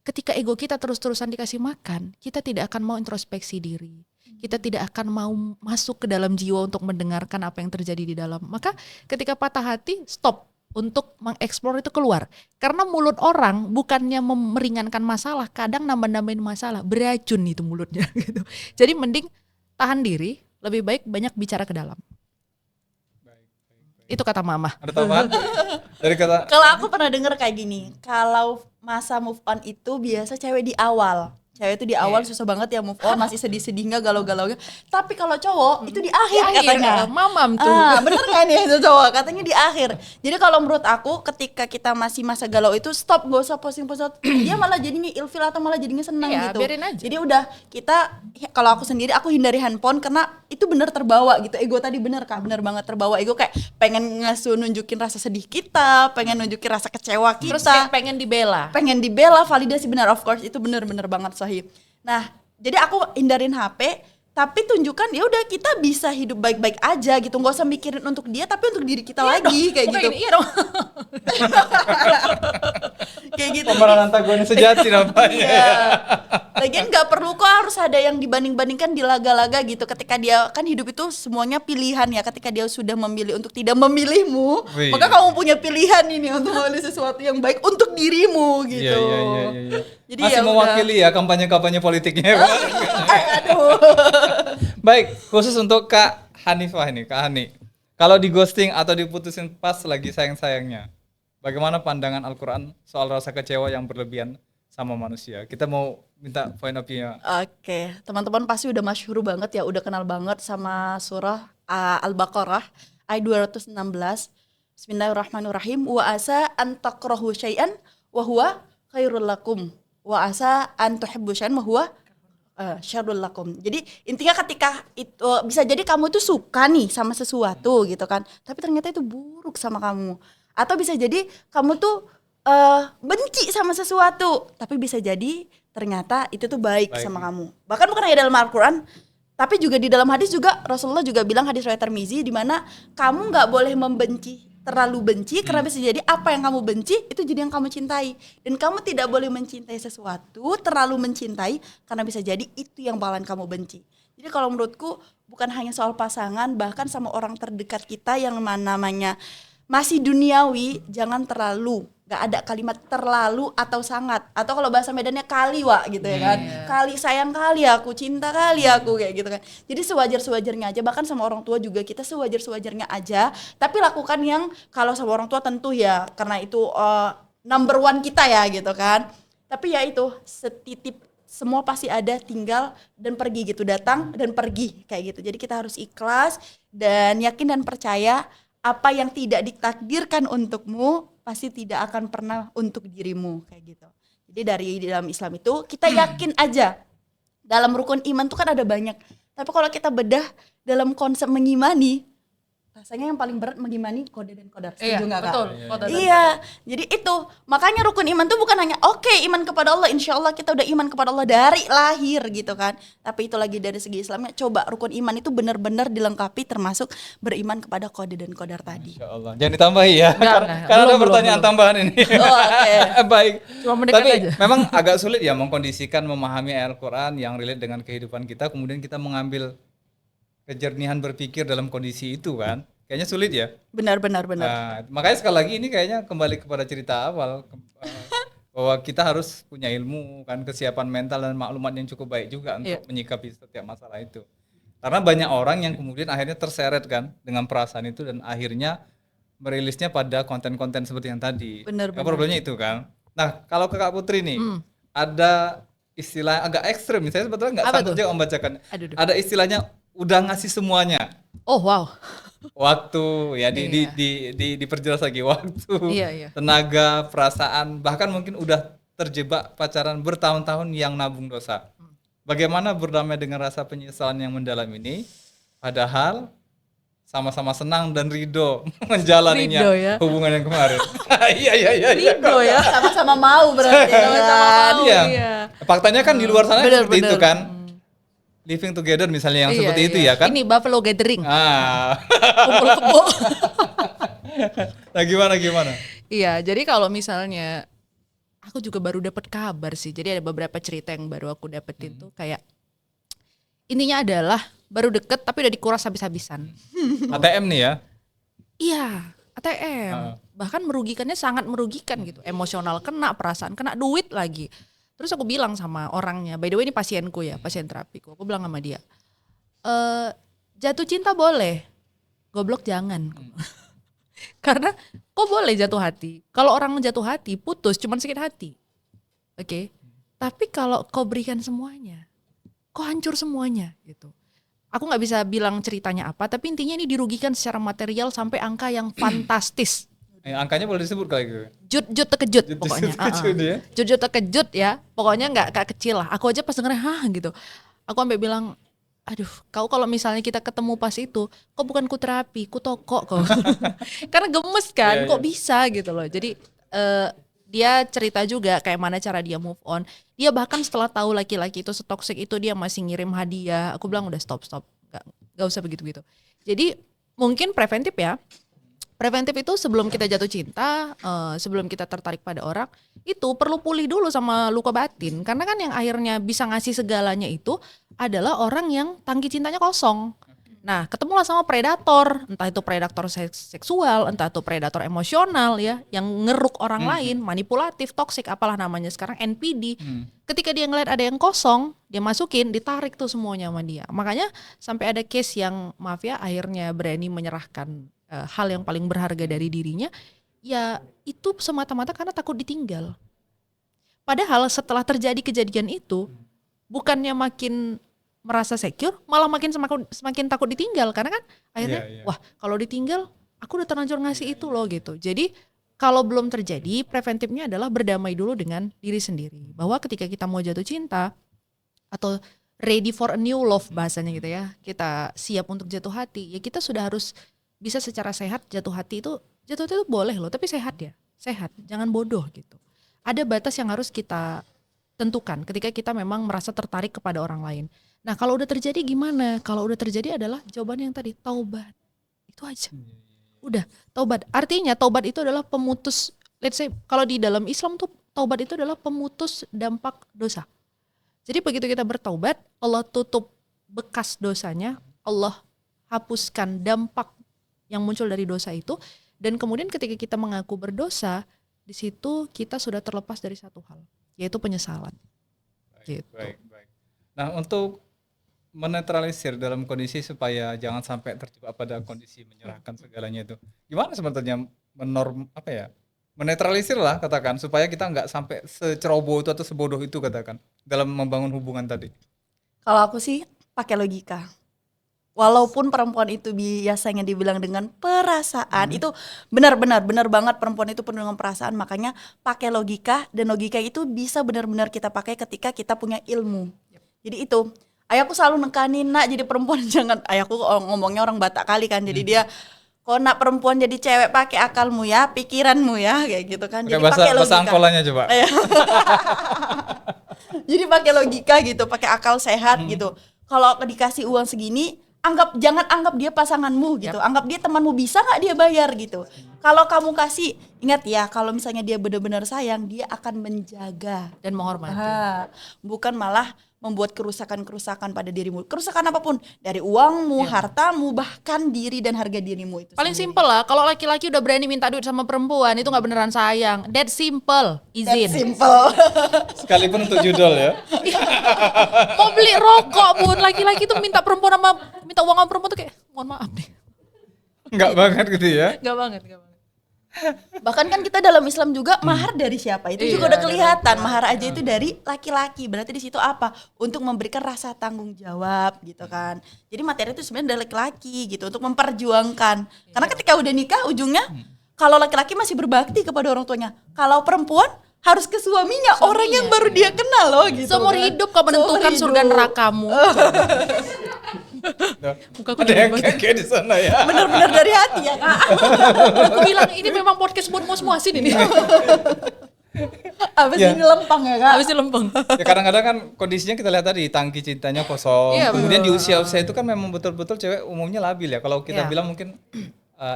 Ketika ego kita terus-terusan dikasih makan, kita tidak akan mau introspeksi diri. Kita tidak akan mau masuk ke dalam jiwa untuk mendengarkan apa yang terjadi di dalam. Maka ketika patah hati, stop untuk mengeksplor itu keluar. Karena mulut orang bukannya meringankan masalah, kadang nambah-nambahin masalah, beracun itu mulutnya gitu. Jadi mending tahan diri, lebih baik banyak bicara ke dalam. Itu kata mama. Ada tambahan dari kata? Kalau aku pernah denger kayak gini, kalau masa move on itu biasa cewek di awal. Cewek itu di awal susah banget ya move on, masih sedih-sedih nggak galau-galau. Tapi kalau cowok itu di akhir katanya. Mamam tuh. Bener kan ya itu cowok, katanya di akhir. Jadi kalau menurut aku ketika kita masih masa galau itu stop, gak usah posting-posting. Dia malah jadinya ilfil atau malah jadinya senang gitu. Biarin aja. Jadi udah kita, kalau aku sendiri aku hindari handphone karena itu bener terbawa gitu. Ego tadi bener Kak, bener banget terbawa. Ego kayak pengen nunjukin rasa sedih kita, pengen nunjukin rasa kecewa kita. Terus kayak pengen dibela, validasi benar, of course itu bener-bener banget sahih. Nah, jadi aku hindarin HP, tapi tunjukkan ya udah kita bisa hidup baik-baik aja gitu, nggak usah mikirin untuk dia, tapi untuk diri kita lagi kayak gitu. Iya dong. Kayak gitu. Pemeran antagonis sejati namanya. Iya. Lagian nggak perlu kok harus ada yang dibanding-bandingkan di laga-laga gitu. Ketika dia kan hidup itu semuanya pilihan ya. Ketika dia sudah memilih untuk tidak memilihmu, maka kamu punya pilihan ini untuk memilih sesuatu yang baik untuk dirimu gitu. Iya. Jadi masih ya mewakili ya kampanye-kampanye politiknya. Aduh. Baik, khusus untuk Kak Hanifah ini, Kak Hani. Kalau di ghosting atau diputusin pas lagi sayang-sayangnya, bagaimana pandangan Al-Quran soal rasa kecewa yang berlebihan sama manusia? Kita mau minta point of view-nya. Oke, teman-teman pasti udah masyhur banget ya, udah kenal banget sama surah Al-Baqarah ayat 216. Bismillahirrahmanirrahim. Wa asa an takrahu syai'an wa huwa khairul lakum. Wa asa an tuhibbu syai'an wa huwa syarrul lakum. Jadi intinya ketika itu bisa jadi kamu tuh suka nih sama sesuatu gitu kan, tapi ternyata itu buruk sama kamu. Atau bisa jadi kamu tuh benci sama sesuatu, tapi bisa jadi ternyata itu tuh baik sama kamu. Bahkan bukan hanya dalam Al-Quran, tapi juga di dalam hadis juga Rasulullah juga bilang, hadis riwayat Tirmizi, di mana kamu nggak boleh terlalu benci karena bisa jadi apa yang kamu benci itu jadi yang kamu cintai, dan kamu tidak boleh mencintai sesuatu terlalu mencintai karena bisa jadi itu yang bakalan kamu benci. Jadi kalau menurutku bukan hanya soal pasangan, bahkan sama orang terdekat kita yang namanya masih duniawi, jangan terlalu, gak ada kalimat terlalu atau sangat, atau kalau bahasa Medannya kali wa gitu ya kan, kali sayang kali aku, cinta kali aku kayak gitu kan. Jadi sewajar-sewajarnya aja, bahkan sama orang tua juga kita sewajar-sewajarnya aja, tapi lakukan yang kalau sama orang tua tentu ya karena itu number one kita ya gitu kan. Tapi ya itu setitip, semua pasti ada, tinggal dan pergi gitu, datang dan pergi kayak gitu. Jadi kita harus ikhlas dan yakin dan percaya apa yang tidak ditakdirkan untukmu pasti tidak akan pernah untuk dirimu kayak gitu. Jadi dari dalam Islam itu kita yakin aja. Dalam rukun iman tuh kan ada banyak. Tapi kalau kita bedah dalam konsep mengimani, rasanya yang paling berat mengimani kode dan kodar. Setuju nggak Kak? Betul. Iya. Jadi itu makanya rukun iman tuh bukan hanya iman kepada Allah, insya Allah kita udah iman kepada Allah dari lahir gitu kan. Tapi itu lagi dari segi Islamnya, coba rukun iman itu benar-benar dilengkapi termasuk beriman kepada kode dan kodar tadi. Insya Allah. Jangan ditambahi ya. Karena ada belum, pertanyaan tambahan ini. Oke. Baik. Cuma mendekat Tapi aja. memang agak sulit ya mengkondisikan, memahami Al-Quran yang relate dengan kehidupan kita, kemudian kita mengambil kejernihan berpikir dalam kondisi itu kan. Kayaknya sulit ya. Benar. Nah, makanya sekali lagi ini kayaknya kembali kepada cerita awal bahwa kita harus punya ilmu kan, kesiapan mental dan maklumat yang cukup baik juga untuk menyikapi setiap masalah itu. Karena banyak orang yang kemudian akhirnya terseret kan dengan perasaan itu dan akhirnya merilisnya pada konten-konten seperti yang tadi. Benar. Problemnya itu kan. Nah, kalau ke Kak Putri nih, ada istilah agak ekstrim, saya sebetulnya nggak sanggup juga membacakan. Aduh. Ada istilahnya udah ngasih semuanya. Oh wow. waktu ya Iya. diperjelas lagi waktu, Iya, iya. tenaga, perasaan, bahkan mungkin udah terjebak pacaran bertahun-tahun yang nabung dosa. Bagaimana berdamai dengan rasa penyesalan yang mendalam ini, padahal sama-sama senang dan ridho menjalaninya Ridho ya. hubungan yang kemarin. Iya iya iya. Iya. Ridho ya. Sama-sama mau berarti. Sama-sama kan? mau. Iya. Iya. Faktanya kan di luar sana Bener, seperti itu bener. kan. Living together misalnya yang Iya, seperti itu iya. ya kan. Ini Buffalo Gathering. Ah. Kumpul kebo. Nah gimana? Iya, jadi kalau misalnya aku juga baru dapat kabar sih. Jadi ada beberapa cerita yang baru aku dapetin tuh kayak intinya adalah baru deket tapi udah dikuras habis-habisan. ATM nih ya. Iya, ATM. Ah. Bahkan merugikannya sangat merugikan gitu. Emosional kena, perasaan kena, duit lagi. Terus aku bilang sama orangnya, by the way ini pasienku ya, pasien terapiku. Aku bilang sama dia, jatuh cinta boleh, goblok jangan. Karena kok boleh jatuh hati. Kalau orang jatuh hati, putus cuman sakit hati. Oke. Tapi kalau kau berikan semuanya, kok hancur semuanya gitu. Aku nggak bisa bilang ceritanya apa, tapi intinya ini dirugikan secara material sampai angka yang fantastis. Angkanya boleh disebut kali gitu. Jut terkejut pokoknya. Kecil ya. Jut terkejut ya, pokoknya nggak kecil lah. Aku aja pas dengerin hah gitu. Aku sampai bilang, aduh, kau kalau misalnya kita ketemu pas itu, kok bukan ku terapi, ku toko kok. Karena gemes kan, Iya, kok iya. bisa gitu loh. Jadi dia cerita juga kayak mana cara dia move on. Dia bahkan setelah tahu laki-laki itu setoksik itu dia masih ngirim hadiah. Aku bilang udah stop, nggak usah begitu-begitu. Jadi mungkin preventif ya. Preventif itu sebelum kita jatuh cinta, sebelum kita tertarik pada orang, itu perlu pulih dulu sama luka batin. Karena kan yang akhirnya bisa ngasih segalanya itu adalah orang yang tangki cintanya kosong. Nah, ketemulah sama predator, entah itu predator seksual, entah itu predator emosional ya, yang ngeruk orang lain, manipulatif, toksik, apalah namanya sekarang NPD. Ketika dia ngeliat ada yang kosong, dia masukin, ditarik tuh semuanya sama dia. Makanya sampai ada case yang maaf ya akhirnya berani menyerahkan hal yang paling berharga dari dirinya, ya itu semata-mata karena takut ditinggal. Padahal setelah terjadi kejadian itu, bukannya makin merasa secure, malah makin semakin takut ditinggal. Karena kan akhirnya, Iya. wah kalau ditinggal, aku udah terlanjur ngasih itu loh gitu. Jadi kalau belum terjadi, preventifnya adalah berdamai dulu dengan diri sendiri. Bahwa ketika kita mau jatuh cinta, atau ready for a new love bahasanya gitu ya, kita siap untuk jatuh hati, ya kita sudah harus bisa secara sehat jatuh hati itu boleh loh, tapi sehat ya, sehat, jangan bodoh gitu. Ada batas yang harus kita tentukan ketika kita memang merasa tertarik kepada orang lain. Nah kalau udah terjadi gimana? Kalau udah terjadi adalah jawaban yang tadi, taubat. Itu aja. Udah, taubat. Artinya taubat itu adalah pemutus, let's say kalau di dalam Islam tuh taubat itu adalah pemutus dampak dosa. Jadi begitu kita bertaubat, Allah tutup bekas dosanya, Allah hapuskan dampak yang muncul dari dosa itu, dan kemudian ketika kita mengaku berdosa, di situ kita sudah terlepas dari satu hal, yaitu penyesalan. Gitu. Baik. Nah untuk menetralisir dalam kondisi supaya jangan sampai terjebak pada kondisi menyerahkan segalanya itu, gimana sebenarnya menetralisir lah katakan supaya kita nggak sampai seceroboh itu atau sebodoh itu katakan dalam membangun hubungan tadi. Kalau aku sih pakai logika. Walaupun perempuan itu biasanya dibilang dengan perasaan, itu benar banget perempuan itu penuh dengan perasaan, makanya pakai logika, dan logika itu bisa benar-benar kita pakai ketika kita punya ilmu. Jadi itu, ayahku selalu nekanin, nak jadi perempuan jangan, ayahku ngomongnya orang Batak kali kan, jadi dia kok nak perempuan jadi cewek pakai akalmu ya, pikiranmu ya, kayak gitu kan. Jadi pakai bahasa logika. angkolannya coba. Jadi pakai logika gitu, pakai akal sehat gitu. Kalau dikasih uang segini, jangan anggap dia pasanganmu gitu. Anggap dia temanmu, bisa nggak dia bayar gitu. Kalau kamu kasih, ingat ya, kalau misalnya dia benar-benar sayang, dia akan menjaga Dan menghormati. bukan malah membuat kerusakan-kerusakan pada dirimu. Kerusakan apapun, dari uangmu, hartamu, bahkan diri dan harga dirimu itu. Paling simple lah, kalau laki-laki udah berani minta duit sama perempuan, itu nggak beneran sayang. That simple, izin. Simple. Sekalipun untuk judul ya. Mau beli rokok pun laki-laki tuh minta uang sama perempuan tuh kayak, mohon maaf nih. Nggak banget gitu ya. Gak banget. Bahkan kan kita dalam Islam juga mahar dari siapa itu juga Iya, udah kelihatan. Mahar aja itu dari laki-laki. Berarti di situ apa? Untuk memberikan rasa tanggung jawab gitu kan. Jadi materi itu sebenarnya dari laki-laki gitu untuk memperjuangkan. Karena ketika udah nikah ujungnya kalau laki-laki masih berbakti kepada orang tuanya. Kalau perempuan harus ke suaminya, orang yang baru dia kenal loh gitu. Seumur kan. hidup kau menentukan Seumur surga hidup. nerakamu. Muka Ada yang kayak di sana ya. Bener-bener dari hati ya kak. Aku bilang ini memang podcast buat muas-muasin ini. Abis Ya. ini lempang ya kak. Habis itu lempeng. Ya kadang-kadang kan kondisinya kita lihat tadi tangki cintanya kosong. Iya, Kemudian di usia-usia itu kan memang betul-betul cewek umumnya labil ya. Kalau kita Iya. bilang mungkin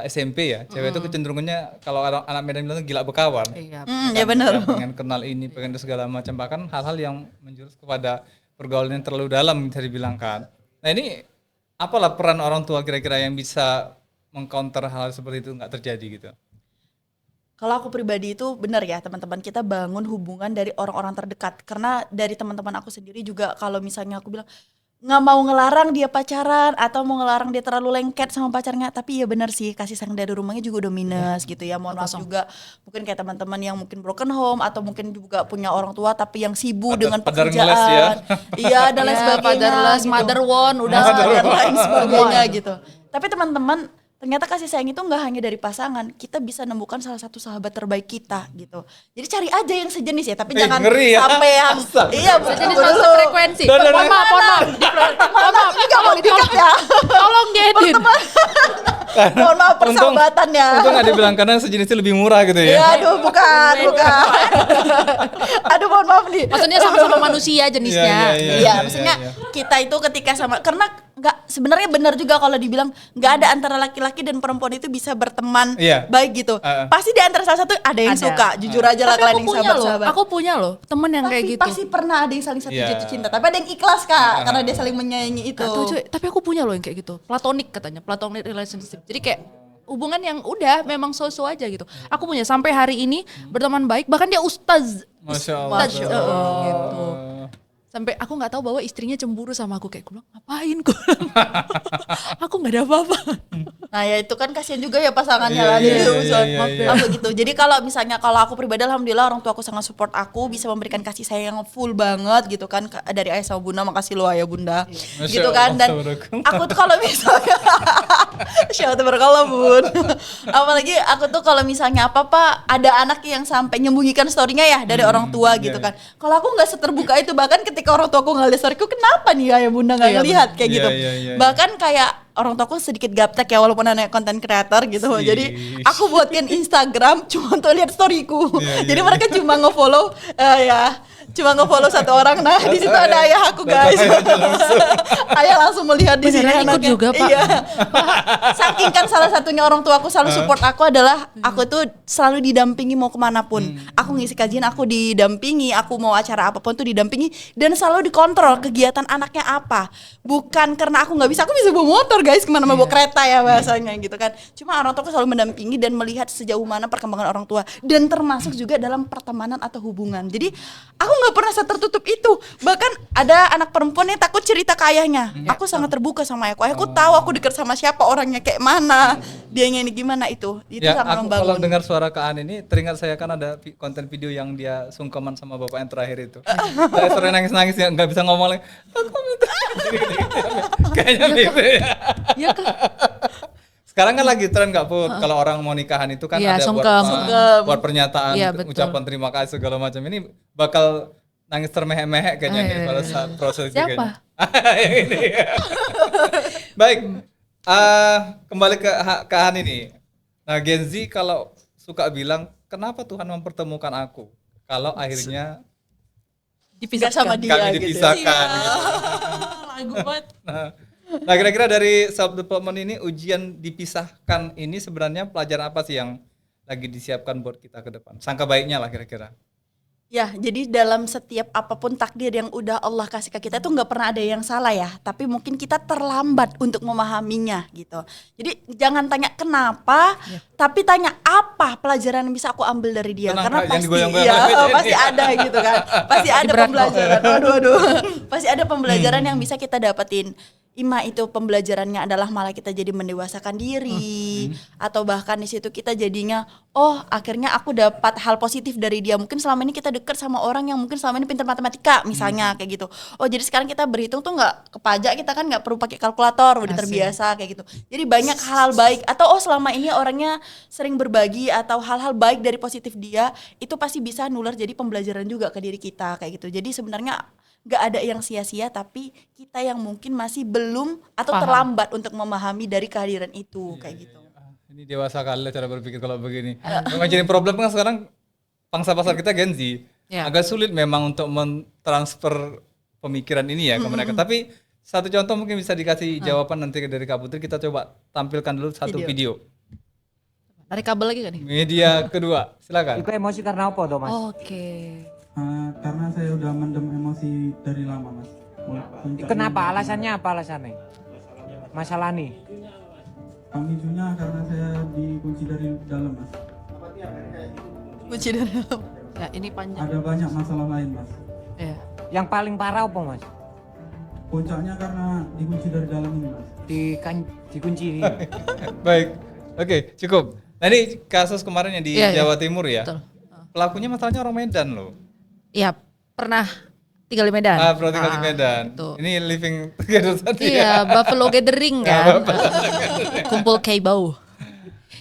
SMP ya, cewek itu kecenderungannya kalau anak Medan bilang gila bekawan. Iya. Ya benar. Pengen kenal ini, pengen itu segala macam. Bahkan hal-hal yang menjurus kepada pergaulan yang terlalu dalam bisa dibilang kan. Nah ini apalah peran orang tua kira-kira yang bisa mengcounter hal seperti itu nggak terjadi gitu. Kalau aku pribadi itu benar ya teman-teman, kita bangun hubungan dari orang-orang terdekat. Karena dari teman-teman aku sendiri juga kalau misalnya aku bilang nggak mau ngelarang dia pacaran atau mau ngelarang dia terlalu lengket sama pacarnya, tapi ya benar sih kasih sayang dari rumahnya juga udah minus gitu ya. Mohon maaf juga mungkin kayak teman-teman yang mungkin broken home atau mungkin juga punya orang tua tapi yang sibuk dengan Padar ngeles pekerjaan. ya. Iya dan lain Ya, sebagainya. fatherless, gitu. mother one, udah Dan lain sebagainya Semua. gitu. Tapi teman-teman ternyata kasih sayang itu nggak hanya dari pasangan, kita bisa nemukan salah satu sahabat terbaik kita gitu. Jadi cari aja yang sejenis ya, tapi jangan ngeri ya. sampai yang iya Sejenis betul. langsung frekuensi. Dan- Mohon maaf, mohon maaf. Mohon maaf. Ini nggak mau dikat ya. Tolong diedit. Mohon maaf persahabatannya. Untung nggak dibilang karena sejenisnya lebih murah gitu ya. Ya aduh bukan. Aduh mohon maaf nih. Maksudnya sama-sama manusia jenisnya. Iya, maksudnya kita itu ketika sama karena nggak sebenarnya benar juga kalau dibilang nggak ada antara laki-laki dan perempuan itu bisa berteman Iya. baik gitu. Pasti di antara salah satu ada yang Ada. suka. Jujur aja lah Tapi kalian aku yang punya loh, sahabat-sahabat. aku punya loh temen yang kayak gitu. Pasti pernah ada yang saling satu Iya. jatuh cinta, tapi ada yang ikhlas kak karena dia saling menyayangi itu. Gak tau cuy, tapi aku punya loh yang kayak gitu. Platonic katanya, platonic relationship. Jadi kayak hubungan yang udah memang so-so aja gitu. Aku punya sampai hari ini berteman baik, bahkan dia ustaz. Masya Allah. Ustaz, gitu. Sampai aku nggak tahu bahwa istrinya cemburu sama aku, kayak gue bilang ngapain gue? Aku nggak ada apa-apa. Nah ya itu kan kasihan juga ya pasangannya Iya, lah iya, gitu. iya, iya, Maaf iya. ya. Gitu. Jadi kalau misalnya kalau aku pribadi alhamdulillah orang tua aku sangat support aku, bisa memberikan kasih sayang yang full banget gitu kan dari ayah sama bunda, makasih lo ayah bunda. Masya Gitu kan Allah, dan tabarakallah. aku tuh kalau misalnya tabarakallah bun. Apalagi aku tuh kalau misalnya apa-apa ada anak yang sampai nyembunyikan story-nya ya dari orang tua gitu iya. kan. Kalau aku nggak seterbuka itu, bahkan ketika orang tua aku nggak lihat storyku, kenapa nih ayah bunda nggak Iya, ngelihat kayak Iya, gitu. iya, iya. Bahkan kayak orang tuaku sedikit gaptek ya walaupun anak konten creator gitu. Sih. Jadi aku buatkan Instagram cuma untuk lihat storyku. Iya, iya, Jadi iya. mereka cuma nge-follow cuma nge-follow satu orang. Nah, di situ ada ayah aku, guys. Ayah langsung melihat di sini Beneran ikut anaknya. juga, Pak? Iya. Saking kan salah satunya orang tua aku selalu support aku adalah aku tuh selalu didampingi mau kemanapun. Aku ngisi kajian aku didampingi, aku mau acara apapun tuh didampingi dan selalu dikontrol kegiatan anaknya apa. Bukan karena aku nggak bisa, aku bisa bawa motor guys kemana mau bawa kereta ya bahasanya gitu kan. Cuma orang tua aku selalu mendampingi dan melihat sejauh mana perkembangan orang tua dan termasuk juga dalam pertemanan atau hubungan. Jadi aku nggak pernah tertutup itu. Bahkan ada anak perempuan yang takut cerita ke ayahnya. Aku sangat terbuka sama ayahku. Ayahku tahu aku dekat sama siapa, orangnya kayak mana, dianya ini gimana itu. Itu Ya, sangat aku kalau membangun. dengar suara Kak An ini teringat saya kan ada konten video yang dia sungkeman sama bapak yang terakhir itu. Saya sering nangis-nangis ya nggak bisa ngomong lagi. Aku minta. Kayaknya gitu ya. Iya kan? Sekarang kan lagi tren nggak Put, kalau orang mau nikahan itu kan Iya, ada sungkem. buat pernyataan, Iya, betul. ucapan terima kasih segala macam. Ini bakal nangis termehek-mehek kayaknya nih pada saat proses itu Siapa? kayaknya. Yang ini. Baik, kembali ke Han ini. Nah, Gen Z kalau suka bilang, kenapa Tuhan mempertemukan aku? Kalau akhirnya Nggak sama dia kami gitu. dipisahkan. gitu. Lagu banget. Nah, kira-kira dari self development ini, ujian dipisahkan ini sebenarnya pelajaran apa sih yang lagi disiapkan buat kita ke depan? Sangka baiknya lah kira-kira. Ya, jadi dalam setiap apapun takdir yang udah Allah kasih ke kita itu nggak pernah ada yang salah ya. Tapi mungkin kita terlambat untuk memahaminya gitu. Jadi jangan tanya kenapa, tapi tanya apa pelajaran yang bisa aku ambil dari dia. Tenang, Karena Kak, jangan pasti, digoyang-goyang ya, lagi. pasti ada gitu kan. Pasti ada berat loh. pembelajaran. Aduh. Pasti ada pembelajaran yang bisa kita dapetin. ima itu pembelajarannya adalah malah kita jadi mendewasakan diri, atau bahkan di situ kita jadinya oh akhirnya aku dapat hal positif dari dia. Mungkin selama ini kita dekat sama orang yang mungkin selama ini pintar matematika misalnya kayak gitu. Oh jadi sekarang kita berhitung tuh nggak kepajak, kita kan nggak perlu pakai kalkulator, udah terbiasa kayak gitu. Jadi banyak hal-hal baik, atau oh selama ini orangnya sering berbagi atau hal-hal baik dari positif dia itu pasti bisa nular jadi pembelajaran juga ke diri kita kayak gitu. Jadi sebenarnya nggak ada yang sia-sia, tapi kita yang mungkin masih belum atau Paham. terlambat untuk memahami dari kehadiran itu kayak gitu. Ini dewasa kali cara berpikir kalau begini. Memang jadi problem kan sekarang pangsa pasar kita Gen Z. Ya. Agak sulit memang untuk mentransfer pemikiran ini ya ke mereka. Tapi satu contoh mungkin bisa dikasih jawaban nanti dari Kak Putri. Kita coba tampilkan dulu satu video. Tarik kabel lagi gak nih? Media kedua, silakan. Iku emosi karena apa tuh mas? Oke. Karena saya udah mendem emosi dari lama mas. Kenapa? Alasannya apa alasannya? Masalah nih. Pemicunya karena saya dikunci dari dalam mas. Kunci dari dalam. Ya ini panjang. Ada banyak masalah lain mas. Ya. Yang paling parah apa mas? Puncaknya karena dikunci dari dalam ini mas. Dikunci ini. Baik, oke cukup. Nah ini kasus kemarin yang di Iya, iya. Jawa Timur ya. Betul. Pelakunya masalahnya orang Medan loh. Iya, pernah tinggal di Medan. Pernah tinggal di Medan. Gitu. Ini living together tadi ya. Iya, Buffalo Gathering kan. Kumpul K-Bau.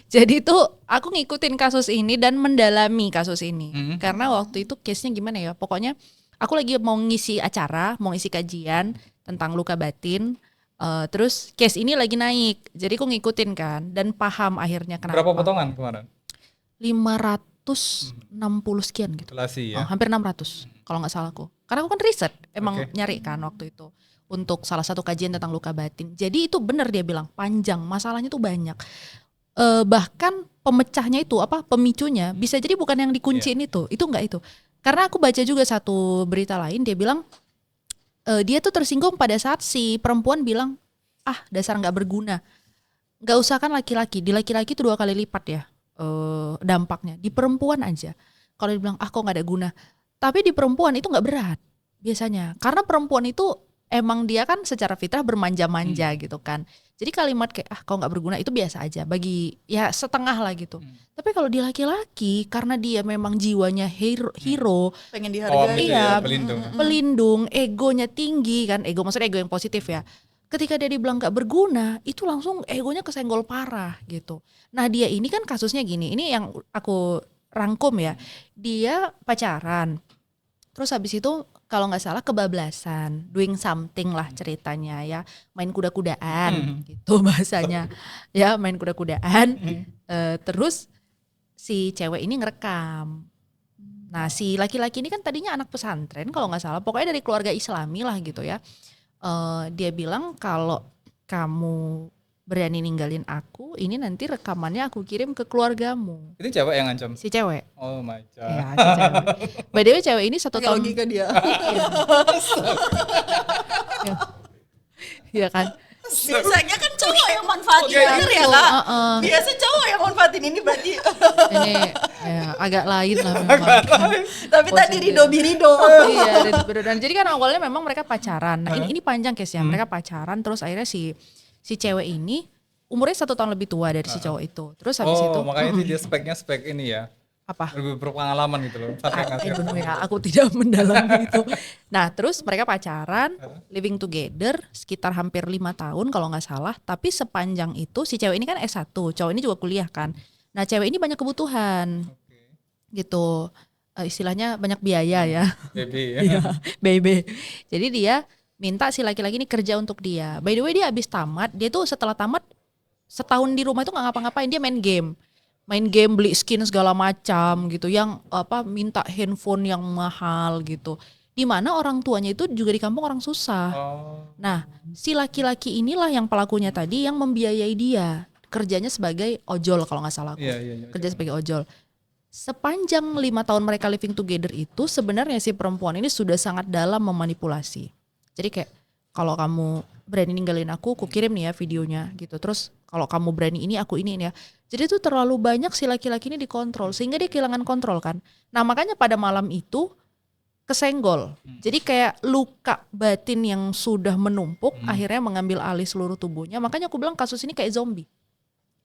Jadi tuh aku ngikutin kasus ini dan mendalami kasus ini. Karena waktu itu case-nya gimana ya? Pokoknya aku lagi mau ngisi acara, mau ngisi kajian tentang luka batin. Terus case ini lagi naik. Jadi aku ngikutin kan dan paham akhirnya kenapa. Berapa potongan kemarin? 560 sekian gitu. Relasi ya. Hampir 600 kalau nggak salah aku. Karena aku kan riset, emang Oke. nyari kan waktu itu untuk salah satu kajian tentang luka batin. Jadi itu benar dia bilang panjang, masalahnya tuh banyak. Bahkan pemecahnya itu pemicunya bisa jadi bukan yang dikunciin itu nggak itu. Karena aku baca juga satu berita lain dia bilang dia tuh tersinggung pada saat si perempuan bilang dasar nggak berguna. Nggak usah kan laki-laki, di laki-laki itu 2 kali lipat ya dampaknya. Di perempuan aja kalau dibilang kok nggak ada guna, tapi di perempuan itu nggak berat biasanya karena perempuan itu emang dia kan secara fitrah bermanja-manja gitu kan. Jadi kalimat kayak kok nggak berguna itu biasa aja bagi ya setengah lah gitu. Tapi kalau di laki-laki karena dia memang jiwanya hero Pengen Oh, dihargai. gitu Iya. ya, pelindung. pelindung, egonya tinggi kan, maksudnya ego yang positif ya. Ketika dia dibilang gak berguna, itu langsung egonya kesenggol parah gitu. Nah dia ini kan kasusnya gini, ini yang aku rangkum ya. Dia pacaran, terus habis itu kalau gak salah kebablasan, doing something lah ceritanya ya. Main kuda-kudaan gitu bahasanya. Ya main kuda-kudaan, terus si cewek ini ngerekam. Nah si laki-laki ini kan tadinya anak pesantren kalau gak salah, pokoknya dari keluarga Islami lah gitu ya. Dia bilang kalau kamu berani ninggalin aku, ini nanti rekamannya aku kirim ke keluargamu. Itu cewek yang ngancam. Si cewek. Oh my god. Ya, si cewek. By the way cewek ini 1 tahun. Logika dia. Iya kan. Biasanya kan cowok yang manfaatin, bener ya Gitu, kak? heeh. Biasa cowok yang manfaatin, ini berarti. Ini ya, agak lain lah memang. Tapi tadi rido-birido. Iya, dan jadi kan awalnya memang mereka pacaran. Nah ini panjang case-nya. Mereka pacaran terus akhirnya si cewek ini umurnya 1 tahun lebih tua dari si cowok itu. Terus habis itu Makanya itu dia spek ini ya. apa? Lebih berpengalaman gitu loh. Sampai ngasih. Aku tidak mendalami itu. Nah terus mereka pacaran, living together sekitar hampir 5 tahun kalau nggak salah. Tapi sepanjang itu si cewek ini kan S1, cowok ini juga kuliah kan. Nah cewek ini banyak kebutuhan gitu. Istilahnya banyak biaya ya. Baby ya. Iya, baby. Jadi dia minta si laki-laki ini kerja untuk dia. By the way dia habis tamat, dia tuh setelah tamat setahun di rumah itu nggak ngapa-ngapain, dia main game, beli skin segala macam gitu, yang minta handphone yang mahal gitu. Di mana orang tuanya itu juga di kampung orang susah. Nah si laki-laki inilah yang pelakunya tadi yang membiayai dia, kerjanya sebagai ojol kalau nggak salah aku. Iya. Kerja sebagai ojol. Sepanjang 5 tahun mereka living together itu sebenarnya si perempuan ini sudah sangat dalam memanipulasi. Jadi kayak kalau kamu berani ninggalin aku kirim nih ya videonya gitu. Terus kalau kamu berani ini aku ini ya. Jadi itu terlalu banyak si laki-laki ini dikontrol sehingga dia kehilangan kontrol kan. Nah makanya pada malam itu kesenggol. Jadi kayak luka batin yang sudah menumpuk akhirnya mengambil alih seluruh tubuhnya. Makanya aku bilang kasus ini kayak zombie.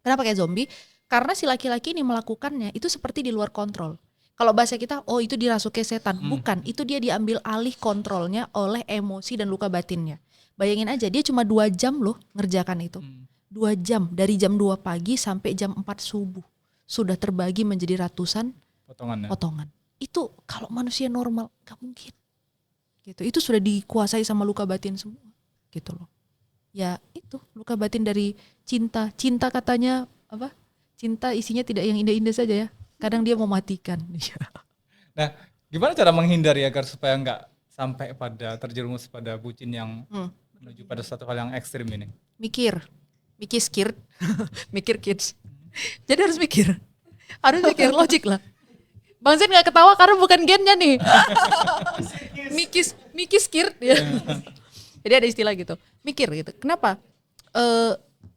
Kenapa kayak zombie? Karena si laki-laki ini melakukannya itu seperti di luar kontrol. Kalau bahasa kita, oh itu dirasuki setan. Bukan, itu dia diambil alih kontrolnya oleh emosi dan luka batinnya. Bayangin aja, dia cuma 2 jam loh ngerjakan itu. 2 jam, dari jam 2 pagi sampai jam 4 subuh. Sudah terbagi menjadi ratusan potongan. Itu kalau manusia normal, gak mungkin. Gitu. Itu sudah dikuasai sama luka batin semua. Gitu loh. Ya itu, luka batin dari cinta. Cinta katanya, apa? Cinta isinya tidak yang indah-indah saja ya. Kadang dia mematikan. Nah, gimana cara menghindari agar supaya nggak sampai pada terjerumus pada bucin yang menuju pada satu hal yang ekstrim ini? Mikir skirt, mikir kids. Jadi harus mikir logik lah. Bang Zen nggak ketawa karena bukan gennya nih. Mikis skirt ya. Jadi ada istilah gitu, mikir gitu. Kenapa?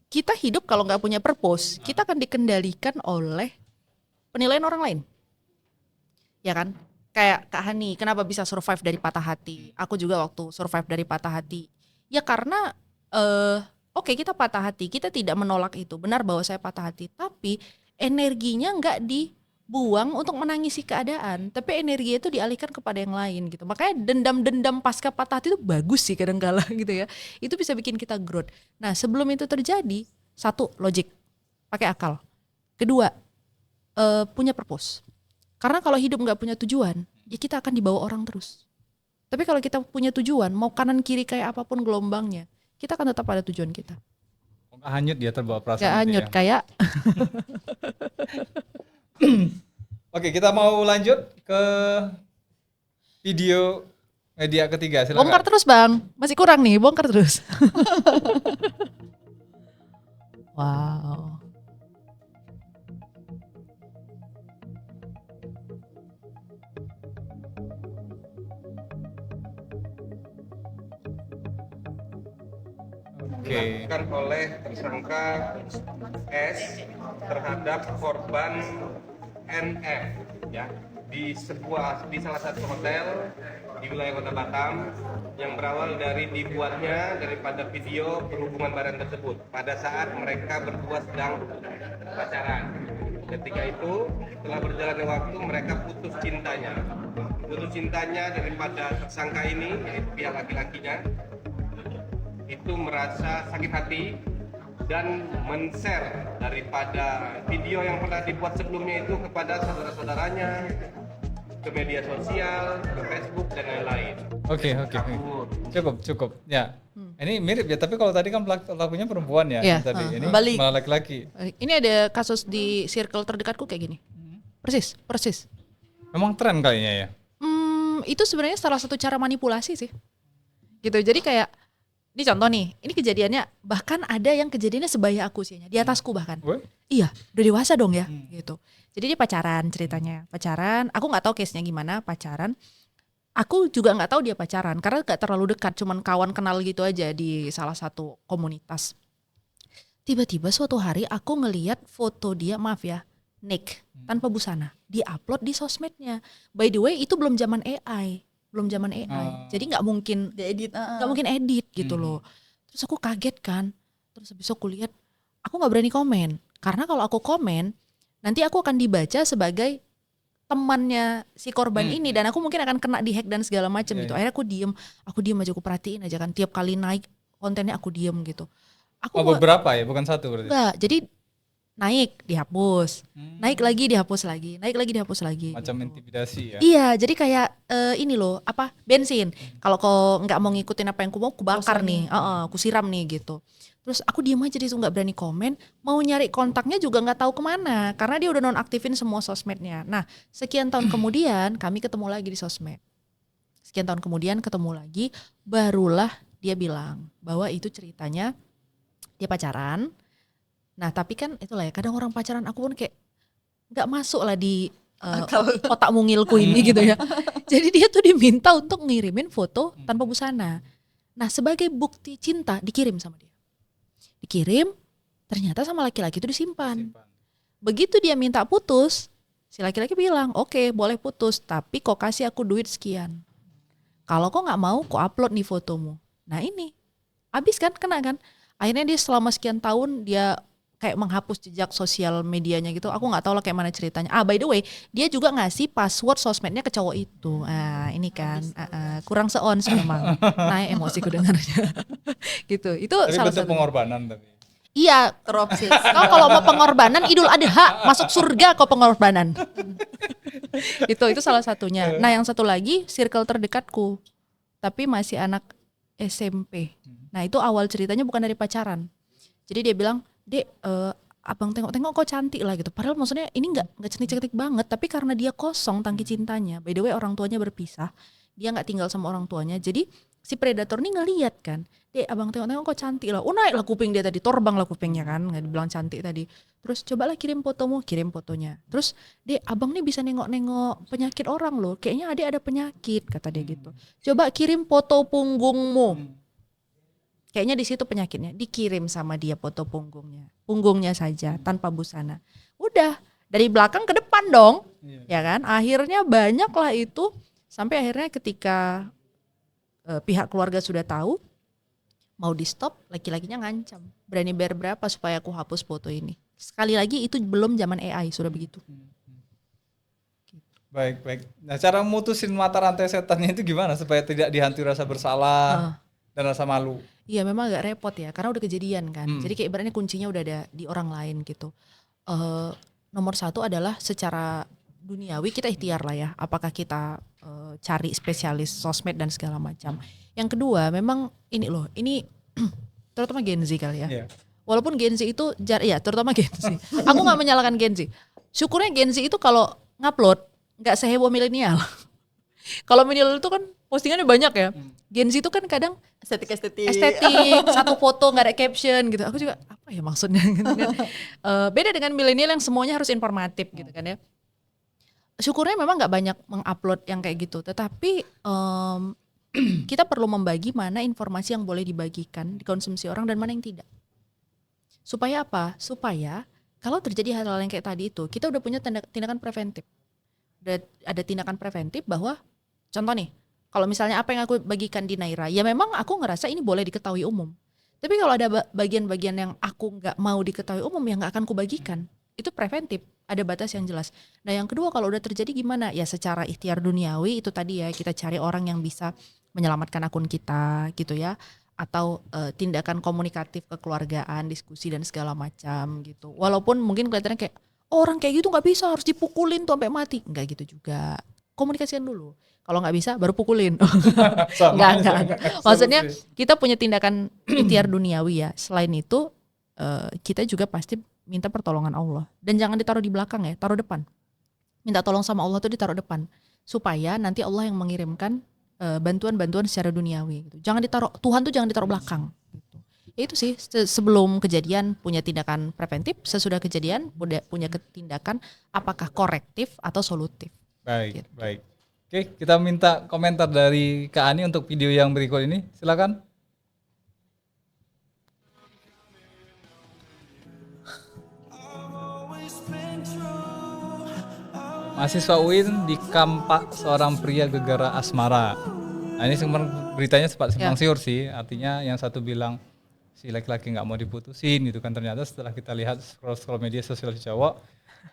Kita hidup kalau nggak punya purpose, kita akan dikendalikan oleh penilaian orang lain. Ya kan? Kayak Kak Hani, kenapa bisa survive dari patah hati? Aku juga waktu survive dari patah hati. Ya karena oke, kita patah hati, kita tidak menolak itu. Benar bahwa saya patah hati, tapi energinya nggak dibuang untuk menangisi keadaan, tapi energi itu dialihkan kepada yang lain gitu. Makanya dendam-dendam pasca patah hati itu bagus sih kadang-kala gitu ya. Itu bisa bikin kita growth. Nah, sebelum itu terjadi, 1, logik, pakai akal. Kedua, punya purpose. Karena kalau hidup nggak punya tujuan, ya kita akan dibawa orang terus. Tapi kalau kita punya tujuan, mau kanan kiri kayak apapun gelombangnya, kita akan tetap pada tujuan kita. Nggak hanyut dia terbawa perasaan. Gak hanyut ya. kayak. Oke, kita mau lanjut ke video media ketiga. Silakan. Bongkar terus bang, masih kurang nih, bongkar terus. Wow. Dilakukan oleh tersangka S terhadap korban NF ya di salah satu hotel di wilayah Kota Batam yang berawal dari dibuatnya daripada video perhubungan badan tersebut pada saat mereka berdua sedang pacaran. Ketika itu setelah berjalannya waktu mereka putus cintanya daripada tersangka ini yaitu pihak laki-lakinya itu merasa sakit hati dan men-share daripada video yang pernah dibuat sebelumnya itu kepada saudara-saudaranya, ke media sosial, ke Facebook dan lain-lain. Oke. Cukup. Ya. Ini mirip ya, tapi kalau tadi kan pelakunya perempuan ya, Iya, tadi. Ini balik. malah laki-laki. Ini ada kasus di circle terdekatku kayak gini. Persis. Memang tren kayaknya ya. Itu sebenarnya salah satu cara manipulasi sih. Gitu. Jadi kayak ini contoh nih, ini kejadiannya bahkan ada yang kejadiannya sebaya aku sih, di atasku bahkan. Iya, udah dewasa dong ya, gitu. Jadi dia pacaran ceritanya, aku nggak tahu case-nya gimana, pacaran. Aku juga nggak tahu dia pacaran, karena nggak terlalu dekat, cuman kawan kenal gitu aja di salah satu komunitas. Tiba-tiba suatu hari aku ngelihat foto dia, maaf ya, naked, tanpa busana, di-upload di sosmednya. By the way, itu belum zaman AI. Jadi nggak mungkin edit gitu loh. Terus aku kaget kan, terus habis aku lihat, aku nggak berani komen karena kalau aku komen nanti aku akan dibaca sebagai temannya si korban ini dan aku mungkin akan kena di-hack dan segala macam gitu. Akhirnya aku diem aja, aku perhatiin aja kan, tiap kali naik kontennya aku diem gitu. Beberapa ya, bukan satu berarti. Enggak, jadi naik dihapus, naik lagi dihapus lagi. Macam gitu. intimidasi ya. Iya, jadi kayak ini loh, bensin. Kalau kau nggak mau ngikutin apa yang ku mau, ku bakar nih, ku siram nih gitu. Terus aku diem aja di situ, nggak berani komen. Mau nyari kontaknya juga nggak tahu kemana, karena dia udah nonaktifin semua sosmednya. Nah, sekian tahun kemudian kami ketemu lagi di sosmed. Barulah dia bilang bahwa itu ceritanya dia pacaran. Nah tapi kan itulah ya, kadang orang pacaran aku pun kayak gak masuk lah di otak mungilku ini gitu ya. Jadi dia tuh diminta untuk ngirimin foto tanpa busana. Nah sebagai bukti cinta dikirim sama dia. Ternyata sama laki-laki itu disimpan. Begitu dia minta putus, si laki-laki bilang oke, boleh putus, tapi kok kasih aku duit sekian. Kalau kok nggak mau, kok upload nih fotomu. Nah ini, abis kan, kena kan. Akhirnya dia selama sekian tahun dia kayak menghapus jejak sosial medianya gitu. Aku nggak tahu lah kayak mana ceritanya. By the way, dia juga ngasih password sosmednya ke cowok itu. Ini kan kurang seons memang. Naik emosiku dengarnya. Gitu. Itu Tapi salah bentuk satu. pengorbanan tapi. Iya, Terobsesi. kau kalau mau pengorbanan Idul Adha masuk surga kau pengorbanan. itu salah satunya. Nah, yang satu lagi circle terdekatku. Tapi masih anak SMP. Nah, itu awal ceritanya bukan dari pacaran. Jadi dia bilang, "Dek, abang tengok-tengok kok cantik lah," gitu. Padahal maksudnya ini nggak cantik-cantik banget, tapi karena dia kosong tangki cintanya. By the way, orang tuanya berpisah. Dia nggak tinggal sama orang tuanya. Jadi si predator ini ngeliat kan, "Dek, abang tengok-tengok kok cantik lah." Naik lah kuping dia tadi, torbang lah kupingnya kan, nggak dibilang cantik tadi. Terus cobalah kirim fotomu, kirim fotonya. Terus, "Dek, abang nih bisa nengok-nengok penyakit orang loh. Kayaknya adek ada penyakit," kata dia gitu. "Coba kirim foto punggungmu." Kayaknya di situ penyakitnya. Dikirim sama dia foto punggungnya saja tanpa busana. Udah dari belakang ke depan dong, ya kan? Akhirnya banyak lah itu sampai akhirnya ketika pihak keluarga sudah tahu, mau di stop, laki-lakinya ngancam. Berani bayar berapa supaya aku hapus foto ini? Sekali lagi itu belum zaman AI sudah begitu. Baik. Nah, cara mutusin mata rantai setannya itu gimana supaya tidak dihantui rasa bersalah dan rasa malu? Iya memang agak repot ya karena udah kejadian kan. Jadi kayak ibaratnya kuncinya udah ada di orang lain gitu. Nomor satu adalah secara duniawi kita ikhtiar lah ya. Apakah kita cari spesialis sosmed dan segala macam. Yang kedua memang ini terutama Gen Z kali ya. Iya. Walaupun Gen Z itu terutama Gen Z. Aku nggak menyalahkan Gen Z. Syukurnya Gen Z itu kalau ngupload nggak seheboh milenial. Kalau milenial itu kan postingannya banyak ya. Gen Z itu kan kadang Estetik. satu foto nggak ada caption gitu. Aku juga apa ya maksudnya gitu kan. Beda dengan milenial yang semuanya harus informatif gitu kan ya. Syukurnya memang nggak banyak mengupload yang kayak gitu. Tetapi kita perlu membagi mana informasi yang boleh dibagikan, dikonsumsi orang dan mana yang tidak. Supaya apa? Supaya kalau terjadi hal-hal yang kayak tadi itu, kita udah punya tindakan preventif. Ada tindakan preventif bahwa contoh nih, kalau misalnya apa yang aku bagikan di Naira, ya memang aku ngerasa ini boleh diketahui umum. Tapi kalau ada bagian-bagian yang aku nggak mau diketahui umum, ya nggak akan kubagikan. Itu preventif, ada batas yang jelas. Nah yang kedua kalau udah terjadi gimana? Ya secara ikhtiar duniawi itu tadi ya, kita cari orang yang bisa menyelamatkan akun kita gitu ya. Atau tindakan komunikatif kekeluargaan, diskusi dan segala macam gitu. Walaupun mungkin kelihatannya kayak, orang kayak gitu nggak bisa, harus dipukulin tuh sampai mati. Nggak gitu juga. Komunikasikan dulu. Kalau nggak bisa baru pukulin. Enggak. Maksudnya kita punya tindakan ikhtiar duniawi ya. Selain itu kita juga pasti minta pertolongan Allah. Dan jangan ditaruh di belakang ya, taruh depan. Minta tolong sama Allah tuh ditaruh depan. Supaya nanti Allah yang mengirimkan bantuan-bantuan secara duniawi. Gitu. Jangan ditaruh, Tuhan tuh jangan ditaruh belakang. Gitu. Ya itu sih, sebelum kejadian punya tindakan preventif, sesudah kejadian punya tindakan apakah korektif atau solutif. Baik. Gitu. Baik. Oke, kita minta komentar dari Kak Ani untuk video yang berikut ini. Silakan. Mahasiswa UIN dikampak seorang pria gegara asmara. Nah ini beritanya sempat simpang siur sih. Artinya yang satu bilang si laki-laki nggak mau diputusin gitu kan. Ternyata setelah kita lihat scroll media sosial si cowok,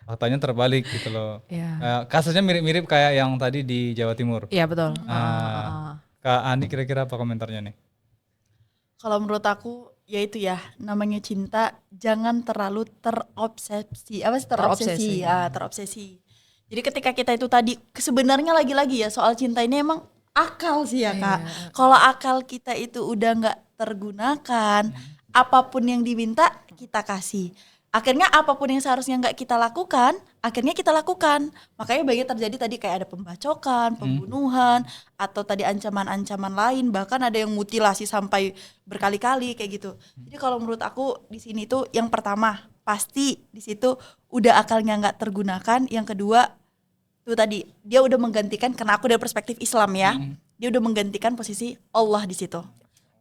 faktanya terbalik gitu loh. Ya. Kasusnya mirip-mirip kayak yang tadi di Jawa Timur. Iya betul. Kak Ani kira-kira apa komentarnya nih? Kalau menurut aku ya itu ya, namanya cinta jangan terlalu terobsesi. Apa sih terobsesi? Terobsesi. Jadi ketika kita itu tadi sebenarnya lagi-lagi ya soal cinta ini emang akal sih ya Kak. Kalau akal kita itu udah nggak tergunakan, apapun yang diminta kita kasih. Akhirnya apapun yang seharusnya nggak kita lakukan, akhirnya kita lakukan. Makanya banyak terjadi tadi kayak ada pembacokan, pembunuhan, atau tadi ancaman-ancaman lain, bahkan ada yang mutilasi sampai berkali-kali kayak gitu. Jadi kalau menurut aku di sini tuh yang pertama pasti di situ udah akalnya nggak tergunakan. Yang kedua tuh tadi dia udah menggantikan, karena aku dari perspektif Islam ya, dia udah menggantikan posisi Allah di situ.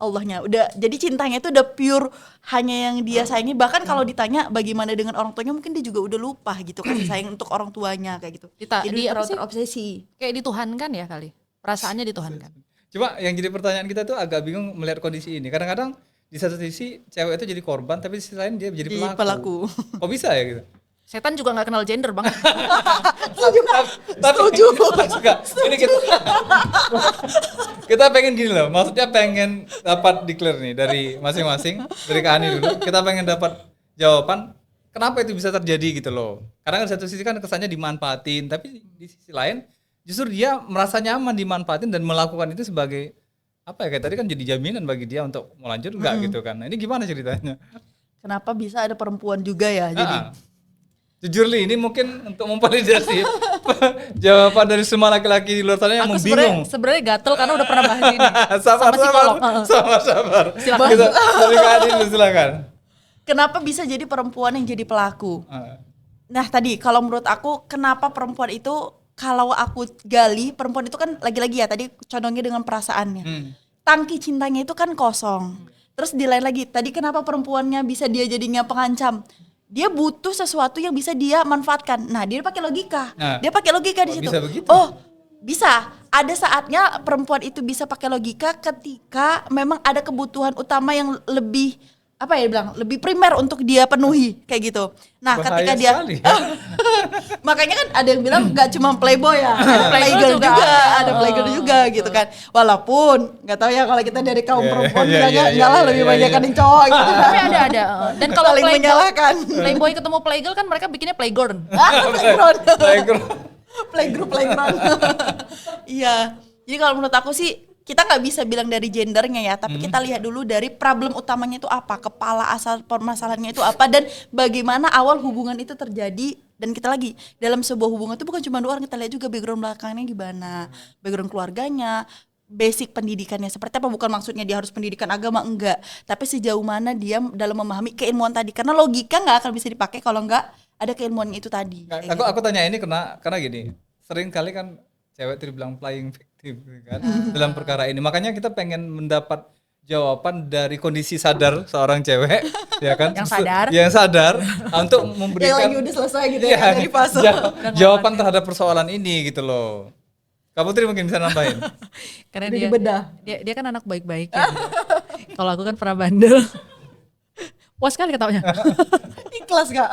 Allahnya udah, jadi cintanya itu udah pure hanya yang dia sayangi. Bahkan kalau ditanya bagaimana dengan orang tuanya, mungkin dia juga udah lupa gitu kasih sayang untuk orang tuanya kayak gitu. Jadi terlalu terobsesi. Kayak dituhankan ya kali. Perasaannya dituhankan. Cuma yang jadi pertanyaan kita tuh agak bingung melihat kondisi ini. Kadang-kadang di satu sisi cewek itu jadi korban, tapi di sisi lain dia jadi Jadi pelaku. Kok bisa ya gitu? Setan juga nggak kenal gender bang. Setuju. Ini kita pengen gini loh. Maksudnya pengen dapat declare nih dari masing-masing, dari Kak Ani dulu. Kita pengen dapat jawaban kenapa itu bisa terjadi gitu loh. Karena di satu sisi kan kesannya dimanfaatin, tapi di sisi lain justru dia merasa nyaman dimanfaatin dan melakukan itu sebagai apa ya, kayak tadi kan jadi jaminan bagi dia untuk mau lanjut enggak gitu kan. Nah, ini gimana ceritanya? Kenapa bisa ada perempuan juga ya? Jadi Jujur Li, ini mungkin untuk memvalidasi jawaban dari semua laki-laki di luar sana yang Aku membingung. sebenarnya gatel karena udah pernah bahas ini. Sabar. Silakan. Kita dari Kak Adi dulu, silakan. kenapa bisa jadi perempuan yang jadi pelaku? Nah tadi kalau menurut aku kenapa perempuan itu, kalau aku gali, perempuan itu kan lagi-lagi ya tadi condongnya dengan perasaannya. Tangki cintanya itu kan kosong. Terus di lain lagi, tadi kenapa perempuannya bisa dia jadinya pengancam? Dia butuh sesuatu yang bisa dia manfaatkan. Nah, dia pakai logika. Dia pakai logika di situ. Bisa begitu? Oh, bisa. Ada saatnya perempuan itu bisa pakai logika ketika memang ada kebutuhan utama yang lebih apa ya bilang, lebih primer untuk dia penuhi kayak gitu. Nah, Bahaya ketika dia sekali, ya. makanya kan ada yang bilang gak cuma playboy ya, ada playgirl juga, ada playgirl juga gitu kan. Walaupun nggak tahu ya kalau kita dari kaum perempuan bilangnya enggak lah lebih banyak kan yang cowok gitu kan. Tapi ada. Dan kalau Saling menyalahkan. playboy ketemu playgirl kan mereka bikinnya playgirl. Playgroup. Iya. Jadi kalau menurut aku sih kita nggak bisa bilang dari gendernya ya, tapi kita lihat dulu dari problem utamanya itu apa, kepala asal permasalahannya itu apa, dan bagaimana awal hubungan itu terjadi. Dan kita lagi dalam sebuah hubungan itu bukan cuma dua orang, kita lihat juga background belakangnya gimana, background keluarganya, basic pendidikannya seperti apa. Bukan maksudnya dia harus pendidikan agama, enggak, tapi sejauh mana dia dalam memahami keilmuan tadi, karena logika nggak akan bisa dipakai kalau nggak ada keilmuannya itu tadi. Aku tanya ini karena gini, sering kali kan cewek itu dibilang playing victim kan dalam perkara ini. Makanya kita pengen mendapat jawaban dari kondisi sadar seorang cewek ya kan, yang sadar untuk memberikan yang lagi udah selesai gitu ya dari fase jawaban terhadap persoalan ini gitu loh. Kak Putri mungkin bisa nambahin. Karena Udah dibedah. dia kan anak baik-baik ya. Kalau aku kan pernah bandel. Puas sekali ketawanya. Ikhlas gak?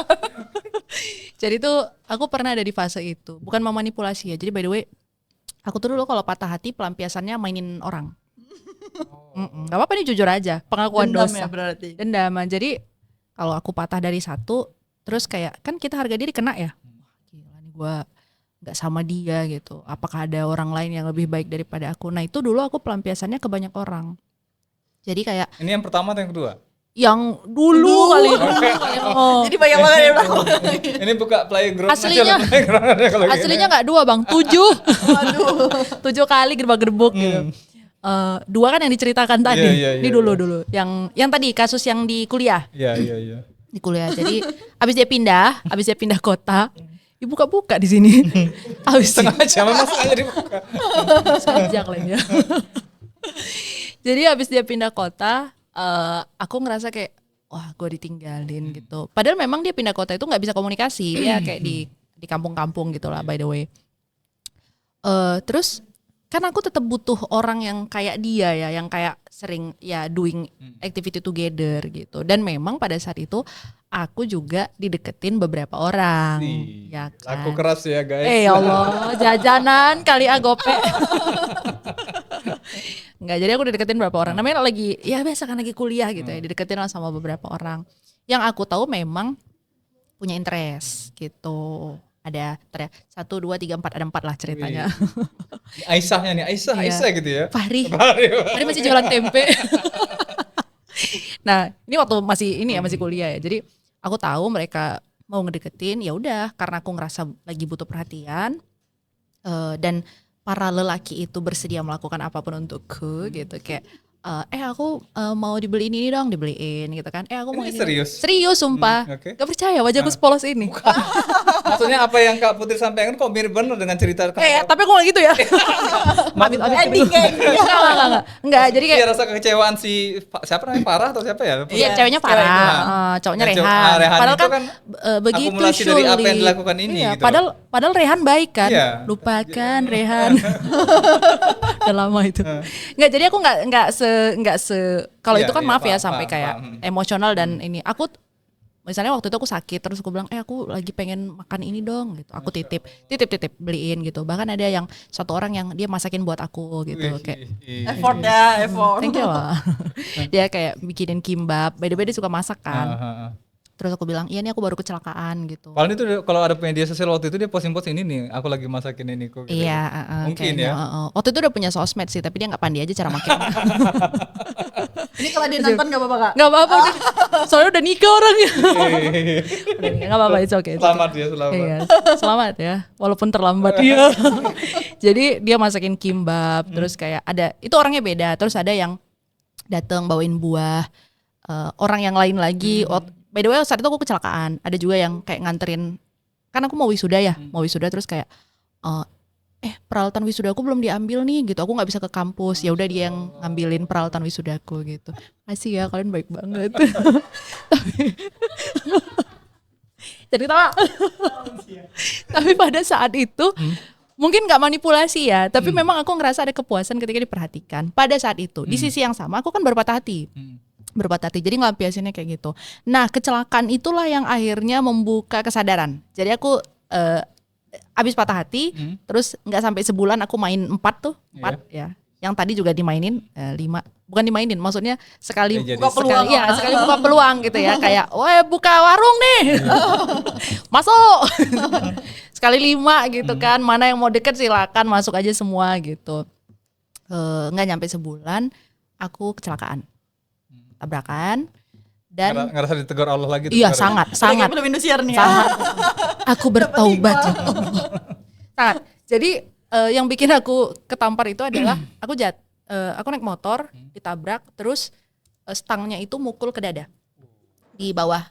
Jadi tuh aku pernah ada di fase itu. Bukan memanipulasi ya. Jadi by the way, aku tuh dulu kalau patah hati pelampiasannya mainin orang. Gak apa-apa nih, jujur aja. Pengakuan Dendam dosa. ya berarti. Dendaman. Jadi kalau aku patah dari satu, terus kayak kan kita harga diri kena ya. Wah, gila nih gue gak sama dia gitu. Apakah ada orang lain yang lebih baik daripada aku? Nah itu dulu aku pelampiasannya ke banyak orang. Jadi kayak Ini yang pertama atau yang kedua? yang dulu kali. Jadi banyak banget yang bilang. Ini buka playground. Aslinya- nasional playground kalau gini. Aslinya gak 2 bang, 7. 7 kali gerbak-gerbuk gitu. 2 kan yang diceritakan tadi. Iya, Ini dulu. Yang tadi kasus yang di kuliah. Iya. Di kuliah. Jadi habis dia pindah kota, dibuka-buka di sini. Habis Setengah jam memang sengaja dibuka. sajak lah ya. Jadi habis dia pindah kota, aku ngerasa kayak wah gue ditinggalin gitu. Padahal memang dia pindah kota itu nggak bisa komunikasi, dia kayak di kampung-kampung gitu lah by the way. Terus kan aku tetap butuh orang yang kayak dia ya, yang kayak sering ya doing activity together gitu. Dan memang pada saat itu aku juga dideketin beberapa orang. Nih, Ya kan. laku keras ya guys. Ya Allah, jajanan kali gope. Enggak, jadi aku dideketin beberapa orang. Namanya lagi, ya biasa kan lagi kuliah gitu ya, dideketin lah sama beberapa orang. Yang aku tahu memang punya interest gitu. Ada 1, 2, 3, 4, ada 4 lah ceritanya. Aisyahnya nih, Aisyah gitu ya. Fahri masih jualan tempe. Nah, ini waktu masih kuliah ya. Jadi aku tahu mereka mau ngedeketin, ya udah karena aku ngerasa lagi butuh perhatian dan para lelaki itu bersedia melakukan apapun untukku gitu, kayak aku mau dibeliin ini dong, dibeliin gitu kan. Aku mau Ini ini. serius? Serius sumpah. Oke. Gak percaya wajahku sepolos ini. Maksudnya apa yang Kak Putri sampaikan kok mirip bener dengan cerita Kak. Tapi aku nggak gitu ya. Ending kayak gitu. Enggak, jadi kayak Iya, rasa kekecewaan siapa namanya, Farah atau siapa ya? iya, ceweknya Farah, cowoknya Dan Rehan. Rehan Padahal itu kan begitu akumulasi dari apa yang sulit. dilakukan ini Iya, gitu. padahal Rehan baik kan. Iya. Lupakan Rehan. Udah lama itu. Enggak, jadi aku enggak se kalau Iya, itu kan iya, maaf ya paham, sampai paham, kayak paham. emosional dan ini. Aku misalnya waktu itu aku sakit terus aku bilang aku lagi pengen makan ini dong gitu, aku titip beliin gitu, bahkan ada yang satu orang yang dia masakin buat aku gitu, kayak Effort ya, effort. thank you lah. Dia kayak bikinin kimbap, by the way dia suka masak kan, terus aku bilang iya nih aku baru kecelakaan gitu. Paling itu kalau ada media sosial waktu itu dia posting ini nih, aku lagi masakin ini kok. Gitu. Iya, Mungkin kayaknya, ya. waktu itu udah punya sosmed sih, tapi dia nggak pandai aja cara makinnya. Ini kalau dia nonton gak apa-apa Kak? Nggak apa-apa, soalnya udah nikah orangnya. Udah nikah, nggak apa-apa, it's okay. Selamat ya, selamat. Iya, selamat ya, walaupun terlambat. Iya. Jadi dia masakin kimbap, terus kayak ada itu orangnya beda, terus ada yang datang bawain buah, orang yang lain lagi. By the way saat itu aku kecelakaan, ada juga yang kayak nganterin, kan aku mau wisuda ya, terus kayak peralatan wisuda aku belum diambil nih gitu, aku nggak bisa ke kampus, ya udah dia yang ngambilin peralatan wisudaku gitu. Makasih ya, kalian baik banget. Jadi tapi pada saat itu mungkin nggak manipulasi ya, tapi memang aku ngerasa ada kepuasan ketika diperhatikan. Pada saat itu di sisi yang sama aku kan berpatah hati. Jadi ngelampiasinnya kayak gitu. Nah kecelakaan itulah yang akhirnya membuka kesadaran. Jadi aku abis patah hati, terus nggak sampai sebulan aku main 4 ya. Yang tadi juga dimainin 5, bukan dimainin, maksudnya sekali buka peluang, sekali buka peluang gitu ya, kayak, wah buka warung nih, masuk, sekali 5 gitu kan, mana yang mau deket silakan masuk aja semua gitu. Nggak nyampe sebulan, aku kecelakaan, tabrakan. Dan ngerasa ditegur Allah lagi tuh. iya sangat Kayak film Indosiar nih ya. sangat aku bertaubat ya Allah. Sangat. Jadi yang bikin aku ketampar itu adalah aku naik motor ditabrak, terus stangnya itu mukul ke dada di bawah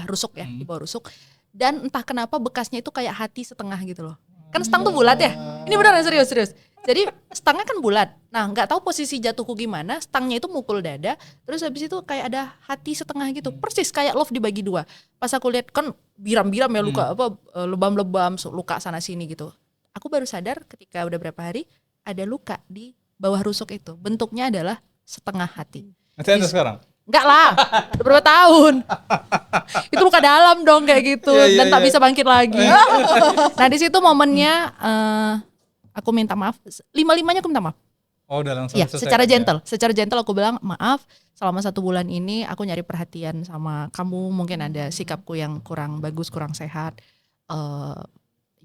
rusuk ya, di bawah rusuk, dan entah kenapa bekasnya itu kayak hati setengah gitu loh. Kan stang tuh bulat ya, ini beneran serius. Jadi stangnya kan bulat. Nah nggak tahu posisi jatuhku gimana, stangnya itu mukul dada, terus habis itu kayak ada hati setengah gitu, persis kayak love dibagi 2. Pas aku lihat kan biram-biram ya, luka lebam-lebam, luka sana sini gitu. Aku baru sadar ketika udah berapa hari ada luka di bawah rusuk itu, bentuknya adalah setengah hati. Masih ada sekarang? Enggak lah, udah berapa tahun. Itu luka dalam dong kayak gitu, dan tak bisa bangkit lagi. Nah di situ momennya aku minta maaf, 5-5-nya aku minta maaf. Oh udah langsung Ya, selesai. secara gentle aku bilang maaf, selama 1 bulan ini aku nyari perhatian sama kamu, mungkin ada sikapku yang kurang bagus, kurang sehat.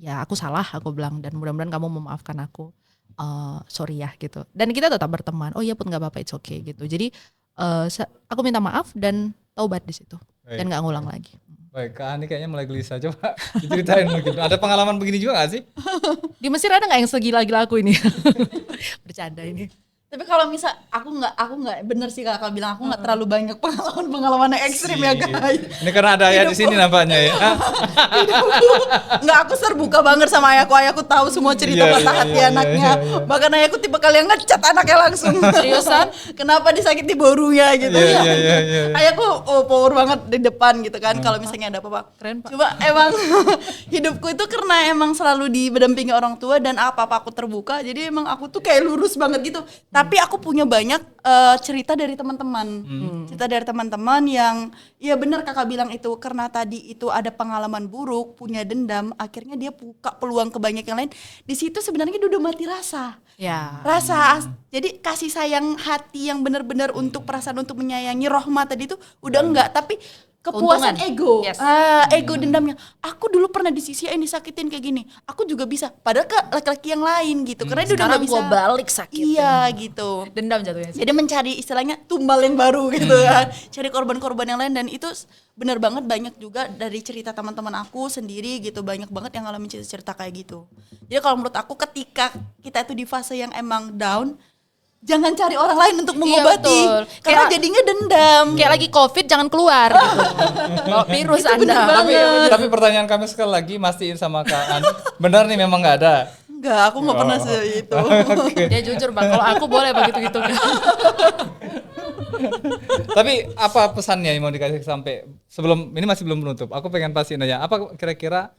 Ya aku salah, aku bilang, dan mudah-mudahan kamu memaafkan aku. Sorry ya gitu. Dan kita tetap berteman. Oh iya pun nggak apa-apa, it's okay gitu. Jadi aku minta maaf dan taubat di situ. Dan nggak ngulang lagi. Baik, Kak Ani kayaknya mulai gelisah. Coba diceritain mungkin. Ada pengalaman begini juga gak sih? Di Mesir ada nggak yang segila-gila aku ini? Bercanda ini. Tapi kalau misal aku nggak bener sih Kakak bilang, aku nggak terlalu banyak pengalaman yang ekstrim ya guys. Ini karena ada ayah di sini nampaknya ya. Nggak, aku terbuka banget sama ayahku. Ayahku tahu semua cerita patah hati anaknya. Bahkan ayahku tipe kalian ngecat anaknya langsung. Seriusan? Kenapa disakiti borunya gitu. Iya. Ayahku power banget di depan gitu kan. Kalau misalnya ada apa-apa. Keren, Pak. Coba emang hidupku itu karena emang selalu didampingi orang tua dan apa-apa aku terbuka. Jadi emang aku tuh kayak lurus banget gitu. Tapi aku punya banyak cerita dari teman-teman. Cerita dari teman-teman yang ya benar Kakak bilang itu, karena tadi itu ada pengalaman buruk, punya dendam, akhirnya dia buka peluang ke banyak yang lain. Di situ sebenarnya dia udah mati rasa. Ya. Jadi kasih sayang hati yang benar-benar untuk perasaan untuk menyayangi, rahmat tadi itu udah enggak, tapi kepuasan Keuntungan. ego. Yes. Ego dendamnya. Aku dulu pernah disisiain, disakitin kayak gini. Aku juga bisa. Padahal ke laki-laki yang lain gitu. Karena dia udah Sekarang gak bisa. gua balik sakit. Iya gitu. Dendam jatuhnya. Jadi mencari istilahnya tumbal yang baru gitu kan. Cari korban-korban yang lain, dan itu benar banget banyak juga dari cerita teman-teman aku sendiri gitu. Banyak banget yang ngalamin cerita kayak gitu. Jadi kalau menurut aku ketika kita itu di fase yang emang down, jangan cari orang lain untuk mengobati. betul. Karena Kayak- jadinya dendam. Kayak lagi COVID jangan keluar gitu. Bawa virus Anda. Tapi pertanyaan kami sekali lagi mastiin sama Kak An. Benar nih memang nggak ada. Enggak, aku nggak pernah itu. Oke. Dia jujur Bang, kalau aku boleh begitu gitu. Tapi apa pesannya yang mau dikasih sampai sebelum ini masih belum menutup. Aku pengen pastiin aja. Apa kira-kira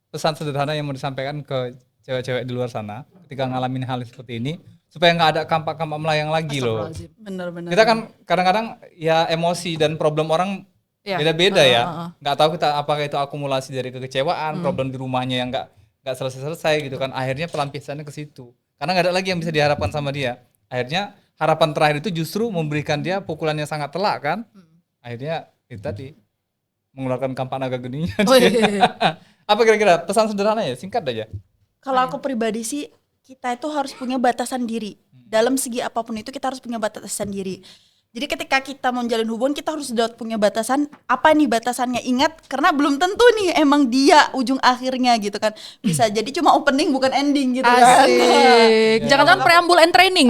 pesan sederhana yang mau disampaikan ke cewek-cewek di luar sana ketika ngalamin hal seperti ini supaya nggak ada kampak-kampak melayang lagi loh. Bener-bener. Kita kan kadang-kadang ya emosi dan problem orang Iya. beda-beda ya. Nggak tahu kita apakah itu akumulasi dari kekecewaan, problem di rumahnya yang nggak selesai-selesai gitu kan. Akhirnya pelampiasannya ke situ. Karena nggak ada lagi yang bisa diharapkan sama dia. Akhirnya harapan terakhir itu justru memberikan dia pukulan yang sangat telak kan. Akhirnya itu tadi mengeluarkan kampak naga geninya. Oh, iya. Apa kira-kira pesan sederhana ya, singkat aja. Kalau aku pribadi sih, kita itu harus punya batasan diri. Dalam segi apapun itu kita harus punya batasan diri. Jadi ketika kita mau menjalin hubungan kita harus sudah punya batasan. Apa nih batasannya? Ingat, karena belum tentu nih emang dia ujung akhirnya gitu kan. Bisa jadi cuma opening bukan ending gitu kan. Asik. Jangan-jangan preambul and training.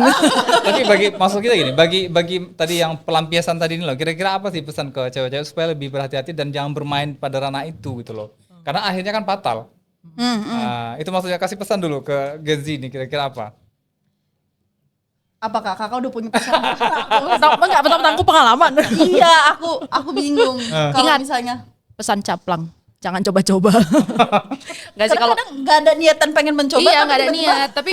Tapi maksud kita gini, bagi tadi yang pelampiasan tadi ini loh, kira-kira apa sih pesan ke cewek-cewek supaya lebih berhati-hati dan jangan bermain pada ranah itu gitu loh. Karena akhirnya kan fatal. Nah, itu maksudnya kasih pesan dulu ke Gen Z ini kira-kira apa? Apakah kakak udah punya pesan? Enggak, aku pengalaman. Iya, aku bingung. Kalau Ingat. misalnya Pesan caplang, jangan coba-coba. Enggak sih kalau kadang nggak ada niatan pengen mencoba. iya tapi nggak ada tiba-tiba niat, tapi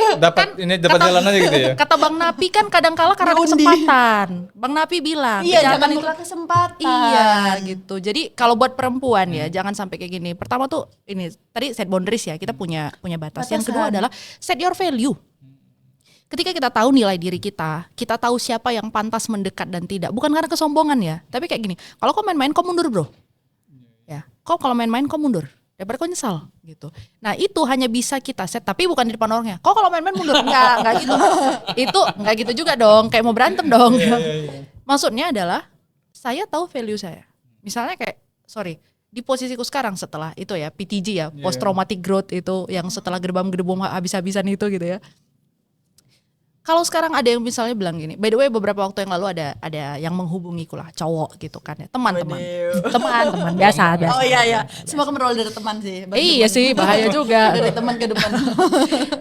Dapat jalan aja gitu ya. kata Bang Napi kan kadang kala karena ada Diundi. kesempatan. Bang Napi bilang, Iya, jangan itu buka kesempatan. iya gitu. Jadi kalau buat perempuan ya jangan sampai kayak gini. Pertama tuh ini tadi set boundaries ya, kita punya batas. Yang kedua Batasan. adalah set your value. Ketika kita tahu nilai diri kita tahu siapa yang pantas mendekat dan tidak. Bukan karena kesombongan ya, tapi kayak gini. Kalau kau main-main kau mundur, Bro. Ya, kau kalau main-main kau mundur. Daripada kau nyesal gitu. Nah, itu hanya bisa kita set tapi bukan di depan orangnya. Kau kalau main-main mundur. Enggak gitu. Itu enggak gitu juga dong, kayak mau berantem dong. Maksudnya adalah saya tahu value saya. Misalnya kayak di posisiku sekarang setelah itu ya PTG ya, post traumatic growth itu yang setelah gerbam-gerbom habis-habisan itu gitu ya. Kalau sekarang ada yang misalnya bilang gini, by the way beberapa waktu yang lalu ada yang menghubungiku lah, cowok gitu kan ya, teman-teman biasa. Oh iya. Semoga berawal dari teman sih. Iya sih, bahaya juga. Dari teman ke depan.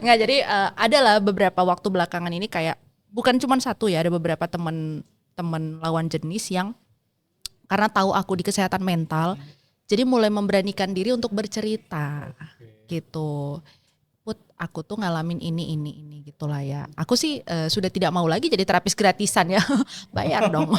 Nggak, jadi adalah beberapa waktu belakangan ini kayak bukan cuma satu ya, ada beberapa teman lawan jenis yang karena tahu aku di kesehatan mental, jadi mulai memberanikan diri untuk bercerita gitu. Put, aku tuh ngalamin ini gitulah ya. Aku sih sudah tidak mau lagi jadi terapis gratisan ya, bayar dong.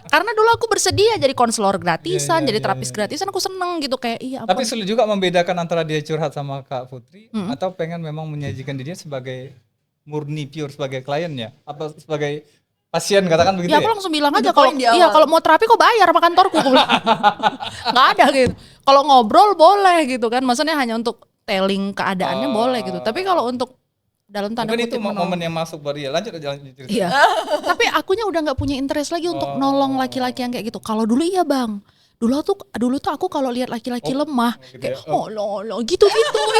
Karena dulu aku bersedia jadi konselor gratisan, jadi terapis gratisan, aku seneng gitu kayak iya. Tapi sulit juga membedakan antara dia curhat sama Kak Putri atau pengen memang menyajikan dirinya sebagai murni pure sebagai kliennya, apa sebagai pasien katakan begitu Ya ya? aku langsung bilang aja Udah kalau poin di awal. iya kalau mau terapi kok bayar sama kantorku. Aku bilang. Nggak ada gitu. Kalau ngobrol boleh gitu kan, maksudnya hanya untuk telling keadaannya boleh gitu. Tapi kalau untuk dalam tanda Mungkin itu kutip momen yang masuk buat dia. Lanjut aja cerita. Iya. Tapi akunya udah nggak punya interest lagi untuk nolong laki-laki yang kayak gitu. Kalau dulu iya Bang. Dulu tuh aku kalau lihat laki-laki lemah gitu kayak ya. gitu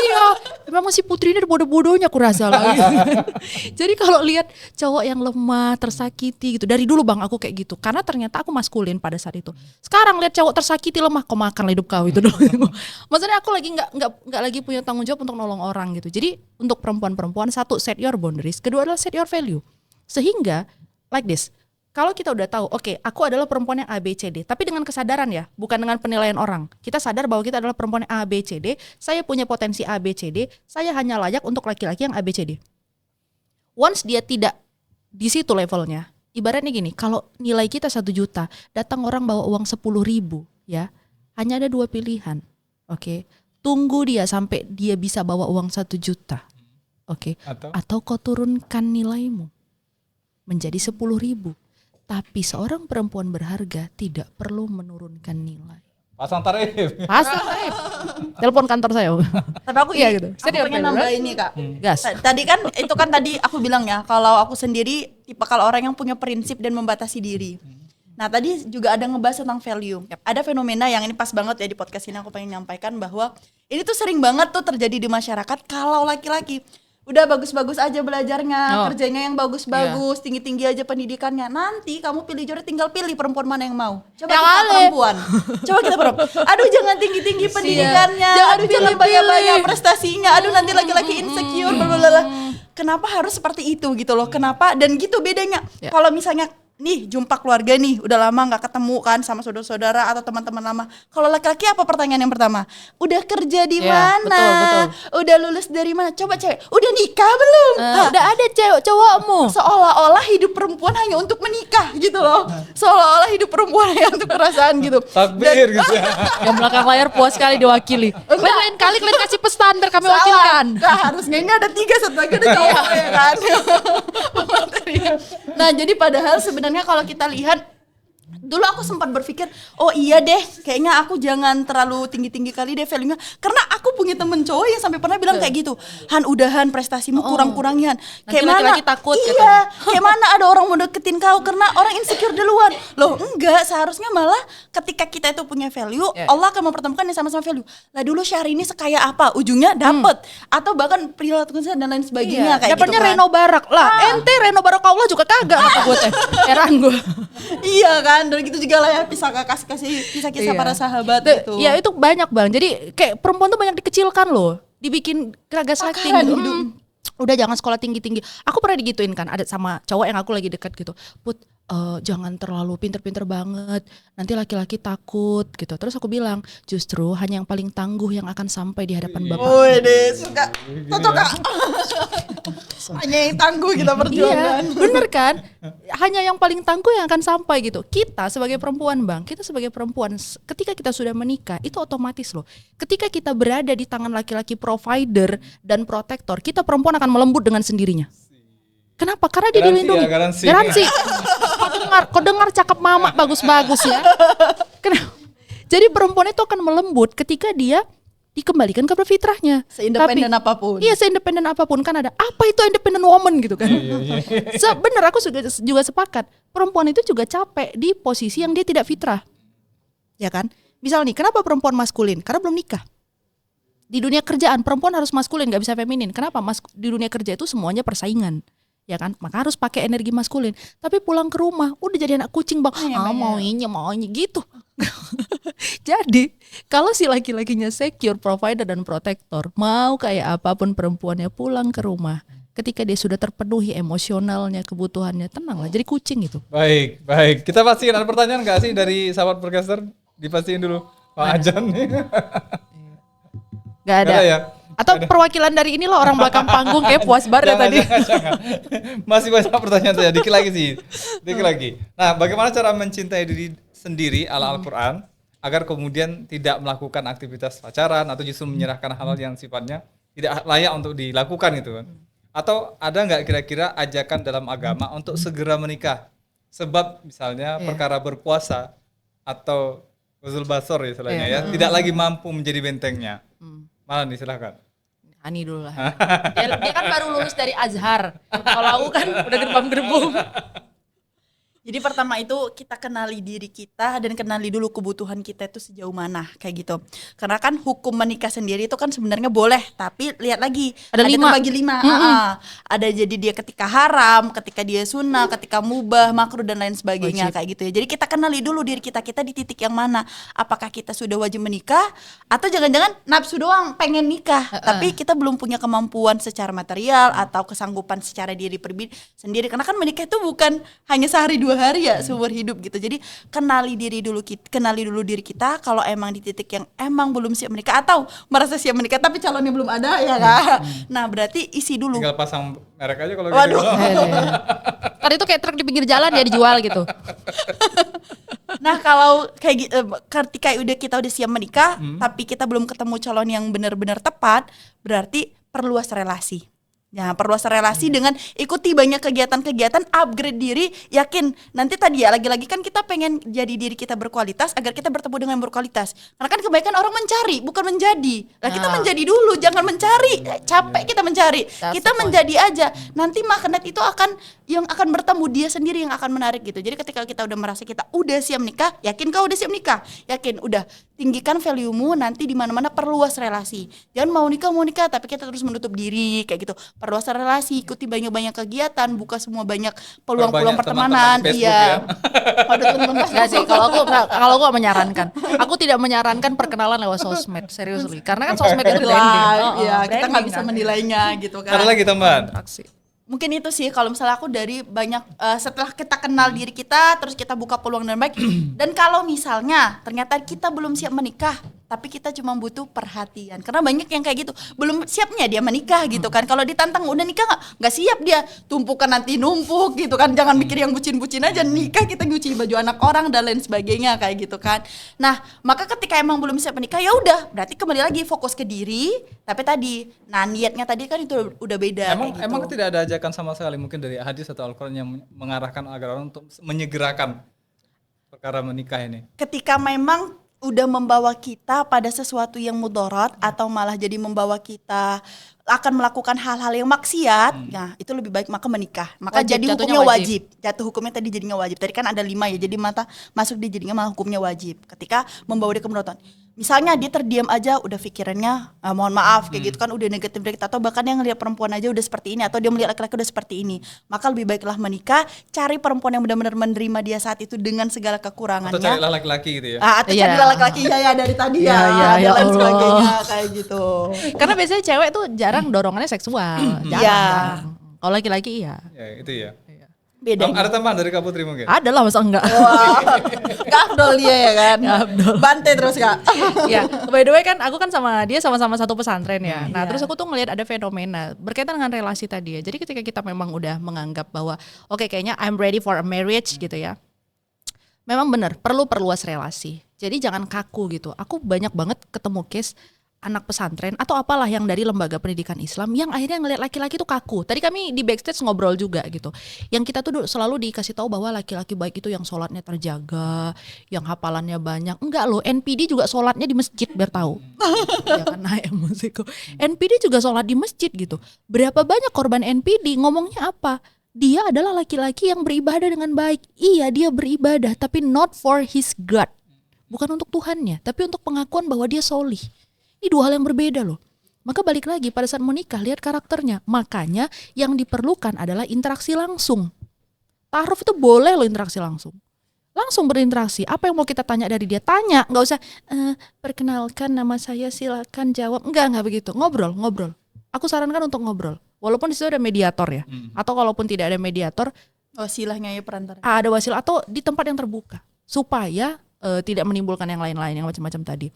iya. Memang si Putri ini ada bodoh-bodohnya aku rasa lagi. Jadi kalau lihat cowok yang lemah, tersakiti gitu. Dari dulu Bang aku kayak gitu. Karena ternyata aku maskulin pada saat itu. Sekarang lihat cowok tersakiti lemah, kau makan hidup kau itu dulu. Maksudnya aku lagi nggak lagi punya tanggung jawab untuk nolong orang gitu. Jadi untuk perempuan-perempuan, satu, set your boundaries, kedua adalah set your value. Sehingga like this. Kalau kita udah tahu, oke, aku adalah perempuan yang A, B, C, D. Tapi dengan kesadaran ya, bukan dengan penilaian orang. Kita sadar bahwa kita adalah perempuan yang A, B, C, D. Saya punya potensi A, B, C, D. Saya hanya layak untuk laki-laki yang A, B, C, D. Once dia tidak di situ levelnya, ibaratnya gini, kalau nilai kita 1 juta, datang orang bawa uang 10.000 ya, hanya ada 2 pilihan. Oke, tunggu dia sampai dia bisa bawa uang 1 juta. Oke, atau kau turunkan nilaimu menjadi 10.000. Tapi seorang perempuan berharga tidak perlu menurunkan nilai. Pasang tarif. Telepon kantor saya. Tapi aku Iya gitu. Aku pengen nambah ini Kak. Gas. Tadi kan itu kan tadi aku bilang ya, kalau aku sendiri tipe kalau orang yang punya prinsip dan membatasi diri. Nah tadi juga ada ngebahas tentang value. Ada fenomena yang ini pas banget ya di podcast ini aku pengen nyampaikan bahwa ini tuh sering banget tuh terjadi di masyarakat kalau laki-laki udah bagus-bagus aja belajarnya, Oh. kerjanya yang bagus-bagus, tinggi-tinggi aja pendidikannya. Nanti kamu pilih jodoh, tinggal pilih perempuan mana yang mau. Coba Yang kita Ale. perempuan. Coba kita perempuan. Aduh jangan tinggi-tinggi pendidikannya. Jangan Aduh jangan pilih-pilih. banyak-banyak prestasinya. Aduh nanti laki-laki insecure. Blablabla. Kenapa harus seperti itu gitu loh? Kenapa? Dan gitu bedanya. Ya. Kalau misalnya nih jumpa keluarga nih, udah lama nggak ketemu kan sama saudara-saudara atau teman-teman lama. Kalau laki-laki apa pertanyaan yang pertama? Udah kerja di Ya, mana? betul. Udah lulus dari mana? Coba cewek, udah nikah belum? Hah, Udah ada cowokmu. seolah-olah hidup perempuan hanya untuk menikah gitu loh. Seolah-olah hidup perempuan hanya untuk perasaan gitu. Takbir gitu ya. Yang belakang layar puas sekali diwakili. Lain kali kalian kasih pesan biar kami Salah. wakilkan. Nah, harusnya ini ada 3, satu lagi ada cowok ya kan. Nah jadi padahal sebenarnya kalau kita lihat, dulu aku sempat berpikir, oh iya deh, kayaknya aku jangan terlalu tinggi-tinggi kali deh value-nya. Karena aku punya temen cowok yang sampai pernah bilang kayak gitu, Han udahan prestasimu kurang-kurangin, Han. Nanti laki-laki takut Iya, katanya. kayak mana ada orang mau deketin kau karena orang insecure duluan. Loh enggak, seharusnya malah ketika kita itu punya value, Ya. Allah akan mempertemukan yang sama-sama value. Lah dulu Syahrini sekaya apa, ujungnya dapet. Atau bahkan perilakunya dan lain sebagainya kayak Dapatnya gitu kan. Reno Barak lah. Ente Reno Barak Allah juga kagak kata gue teh. Heran gue. Iya kan, dan gitu juga lah ya kasih kisah-kisah para sahabat gitu. Ya itu banyak bang. Jadi kayak perempuan tuh banyak dikecilkan loh. Dibikin geragas lighting Takaran gitu. hidup. Udah jangan sekolah tinggi-tinggi. Aku pernah digituin kan, ada sama cowok yang aku lagi dekat gitu. Put, jangan terlalu pinter-pinter banget. Nanti laki-laki takut gitu. Terus aku bilang, justru hanya yang paling tangguh yang akan sampai di hadapan Bapak. Woi deh, suka. Tuh Kak. Hanya yang tangguh kita Iya, perjuangan. bener kan? Hanya yang paling tangguh yang akan sampai gitu. Kita sebagai perempuan bang, kita sebagai perempuan, ketika kita sudah menikah, itu otomatis loh. Ketika kita berada di tangan laki-laki provider dan protektor, kita perempuan akan melembut dengan sendirinya. Kenapa? Karena dia Garansi dilindungi. ya, garansi. Garansi. Kau dengar cakap mama bagus-bagus ya. Kenapa? Jadi perempuan itu akan melembut ketika dia dikembalikan ke fitrahnya. Seindependen apapun. Iya, seindependen apapun. Kan ada apa itu independent woman gitu kan. Bener, aku juga sepakat. Perempuan itu juga capek di posisi yang dia tidak fitrah. Ya kan? Misal nih, kenapa perempuan maskulin? Karena belum nikah. Di dunia kerjaan perempuan harus maskulin, gak bisa feminin. Kenapa? Di dunia kerja itu semuanya persaingan. Ya kan, maka harus pakai energi maskulin. Tapi pulang ke rumah udah jadi anak kucing bang. Maunya gitu. Jadi kalau si laki-lakinya secure, provider dan protektor, mau kayak apapun perempuannya pulang ke rumah, ketika dia sudah terpenuhi emosionalnya, kebutuhannya, tenanglah, jadi kucing itu. Baik, baik. Kita pastiin ada pertanyaan nggak sih dari sahabat podcaster? Dipastiin dulu. Pak Ajan nih. Gak ada. Nggak ada ya? Atau perwakilan dari inilah orang belakang panggung kayak puas banget Jangan, tadi. jangan. Masih banyak pertanyaan saya. Dikit lagi sih. Dikit lagi. Nah, bagaimana cara mencintai diri sendiri ala Al-Quran agar kemudian tidak melakukan aktivitas pacaran atau justru menyerahkan hal yang sifatnya tidak layak untuk dilakukan gitu kan? Atau ada nggak kira-kira ajakan dalam agama untuk segera menikah? Sebab misalnya perkara berpuasa atau uzul basor ya istilahnya ya, tidak lagi mampu menjadi bentengnya. Malah nih silahkan. Ani dulu lah. Dia kan baru lulus dari Azhar. Kalau aku kan udah gerbang-gerbung. Jadi pertama itu kita kenali diri kita dan kenali dulu kebutuhan kita itu sejauh mana kayak gitu. Karena kan hukum menikah sendiri itu kan sebenarnya boleh, tapi lihat lagi Ada 5. terbagi 5. Ada jadi dia ketika haram, ketika dia sunnah, ketika mubah, makruh dan lain sebagainya kayak gitu ya. Jadi kita kenali dulu diri kita di titik yang mana. Apakah kita sudah wajib menikah atau jangan-jangan nafsu doang pengen nikah, tapi kita belum punya kemampuan secara material atau kesanggupan secara diri sendiri. Karena kan menikah itu bukan hanya sehari 2 hari ya, seumur hidup gitu. Jadi kenali dulu diri kita kalau emang di titik yang emang belum siap menikah atau merasa siap menikah tapi calonnya belum ada ya kan. Nah, berarti isi dulu. Tinggal pasang merek aja kalau Waduh. gitu. Tadi itu kayak truk di pinggir jalan ya dijual gitu. Nah, kalau kayak ketika kita udah siap menikah tapi kita belum ketemu calon yang benar-benar tepat, berarti perluas relasi. Ya, perluas relasi dengan ikuti banyak kegiatan-kegiatan, upgrade diri, yakin nanti tadi ya lagi-lagi kan kita pengen jadi diri kita berkualitas agar kita bertemu dengan berkualitas. Karena kan kebanyakan orang mencari, bukan menjadi. Nah, kita menjadi dulu, jangan mencari. Capek kita mencari. Kita menjadi aja. Nanti magnet itu yang akan bertemu dia sendiri yang akan menarik gitu. Jadi ketika kita udah merasa kita udah siap nikah, yakin kau udah siap nikah? Yakin udah tinggikan value-mu, nanti di mana-mana perluas relasi. Jangan mau nikah tapi kita terus menutup diri kayak gitu. Perluas relasi, ikuti banyak-banyak kegiatan, buka semua banyak peluang-peluang Perbanyak pertemanan. teman-teman di Facebook Iya. ya. Ada teman-teman Enggak sih, kalau aku gak menyarankan. Aku tidak menyarankan perkenalan lewat sosmed, seriously. Karena kan sosmed itu branding. live, ya kita Branding nggak bisa kan. menilainya gitu Ada kan. lagi tambahan? Interaksi. Mungkin itu sih kalau misalnya aku dari banyak setelah kita kenal diri kita, terus kita buka peluang dan baik. Dan kalau misalnya ternyata kita belum siap menikah, tapi kita cuma butuh perhatian. Karena banyak yang kayak gitu, belum siapnya dia menikah gitu kan. Kalau ditantang udah nikah nggak siap dia, tumpukan nanti numpuk gitu kan. Jangan mikir yang bucin-bucin aja, nikah kita nyuci baju anak orang dan lain sebagainya kayak gitu kan. Nah, maka ketika emang belum siap menikah ya udah, berarti kembali lagi fokus ke diri. Tapi tadi, nah niatnya tadi kan itu udah beda. Emang kayak gitu. emang tidak ada ajakan sama sekali mungkin dari hadis atau Al-Quran yang mengarahkan agar orang untuk menyegerakan perkara menikah ini. Ketika memang udah membawa kita pada sesuatu yang mudarat atau malah jadi membawa kita akan melakukan hal-hal yang maksiat, nah itu lebih baik maka menikah. Maka Wajib, jadi jatuhnya hukumnya wajib. wajib. Jatuh hukumnya tadi jadinya wajib. Tadi kan ada 5 ya, jadi mata masuk di jadinya malah hukumnya wajib. Ketika membawa dia ke mudaratan. Misalnya dia terdiam aja udah pikirannya mohon maaf kayak gitu kan udah negatif atau bahkan yang ngelihat perempuan aja udah seperti ini atau dia melihat laki-laki udah seperti ini. Maka lebih baiklah menikah, cari perempuan yang benar-benar menerima dia saat itu dengan segala kekurangannya. Atau carilah laki-laki gitu ya. Atau Iya. carilah laki-laki ya dari tadi Iya, ya, iya, dan ya lain Allah. sebagainya kayak gitu. Karena biasanya cewek tuh jarang dorongannya seksual. Jarang. Iya. Kalau laki-laki iya. Ya, itu ya. Beda. Ada tambahan dari Kak Putri mungkin? Ada lah masa enggak. Wah, Kak Abdol dia ya kan. Bantai terus Kak. Ya, by the way kan aku kan sama dia sama-sama satu pesantren ya. Nah, terus aku tuh ngelihat ada fenomena berkaitan dengan relasi tadi ya. Jadi ketika kita memang udah menganggap bahwa oke, kayaknya I'm ready for a marriage gitu ya. Memang benar, perlu perluas relasi. Jadi jangan kaku gitu. Aku banyak banget ketemu case anak pesantren atau apalah yang dari lembaga pendidikan Islam yang akhirnya ngelihat laki-laki tuh kaku. Tadi kami di backstage ngobrol juga gitu. Yang kita tuh selalu dikasih tahu bahwa laki-laki baik itu yang sholatnya terjaga, yang hafalannya banyak. Enggak loh, NPD juga sholatnya di masjid biar tahu. Ya kan naik emosiku. NPD juga sholat di masjid gitu. Berapa banyak korban NPD ngomongnya apa? Dia adalah laki-laki yang beribadah dengan baik. Iya, dia beribadah tapi not for his God. Bukan untuk Tuhannya, tapi untuk pengakuan bahwa dia solih. Ini dua hal yang berbeda loh. Maka balik lagi pada saat mau nikah lihat karakternya. Makanya yang diperlukan adalah interaksi langsung. Ta'aruf itu boleh loh interaksi langsung. Langsung berinteraksi. Apa yang mau kita tanya dari dia? Tanya, nggak usah perkenalkan nama saya silakan jawab. Enggak begitu. Ngobrol. Aku sarankan untuk ngobrol. Walaupun di situ ada mediator ya. Atau kalaupun tidak ada mediator, Wasilahnya ya perantara. ada wasilah atau di tempat yang terbuka supaya tidak menimbulkan yang lain-lain yang macam-macam tadi.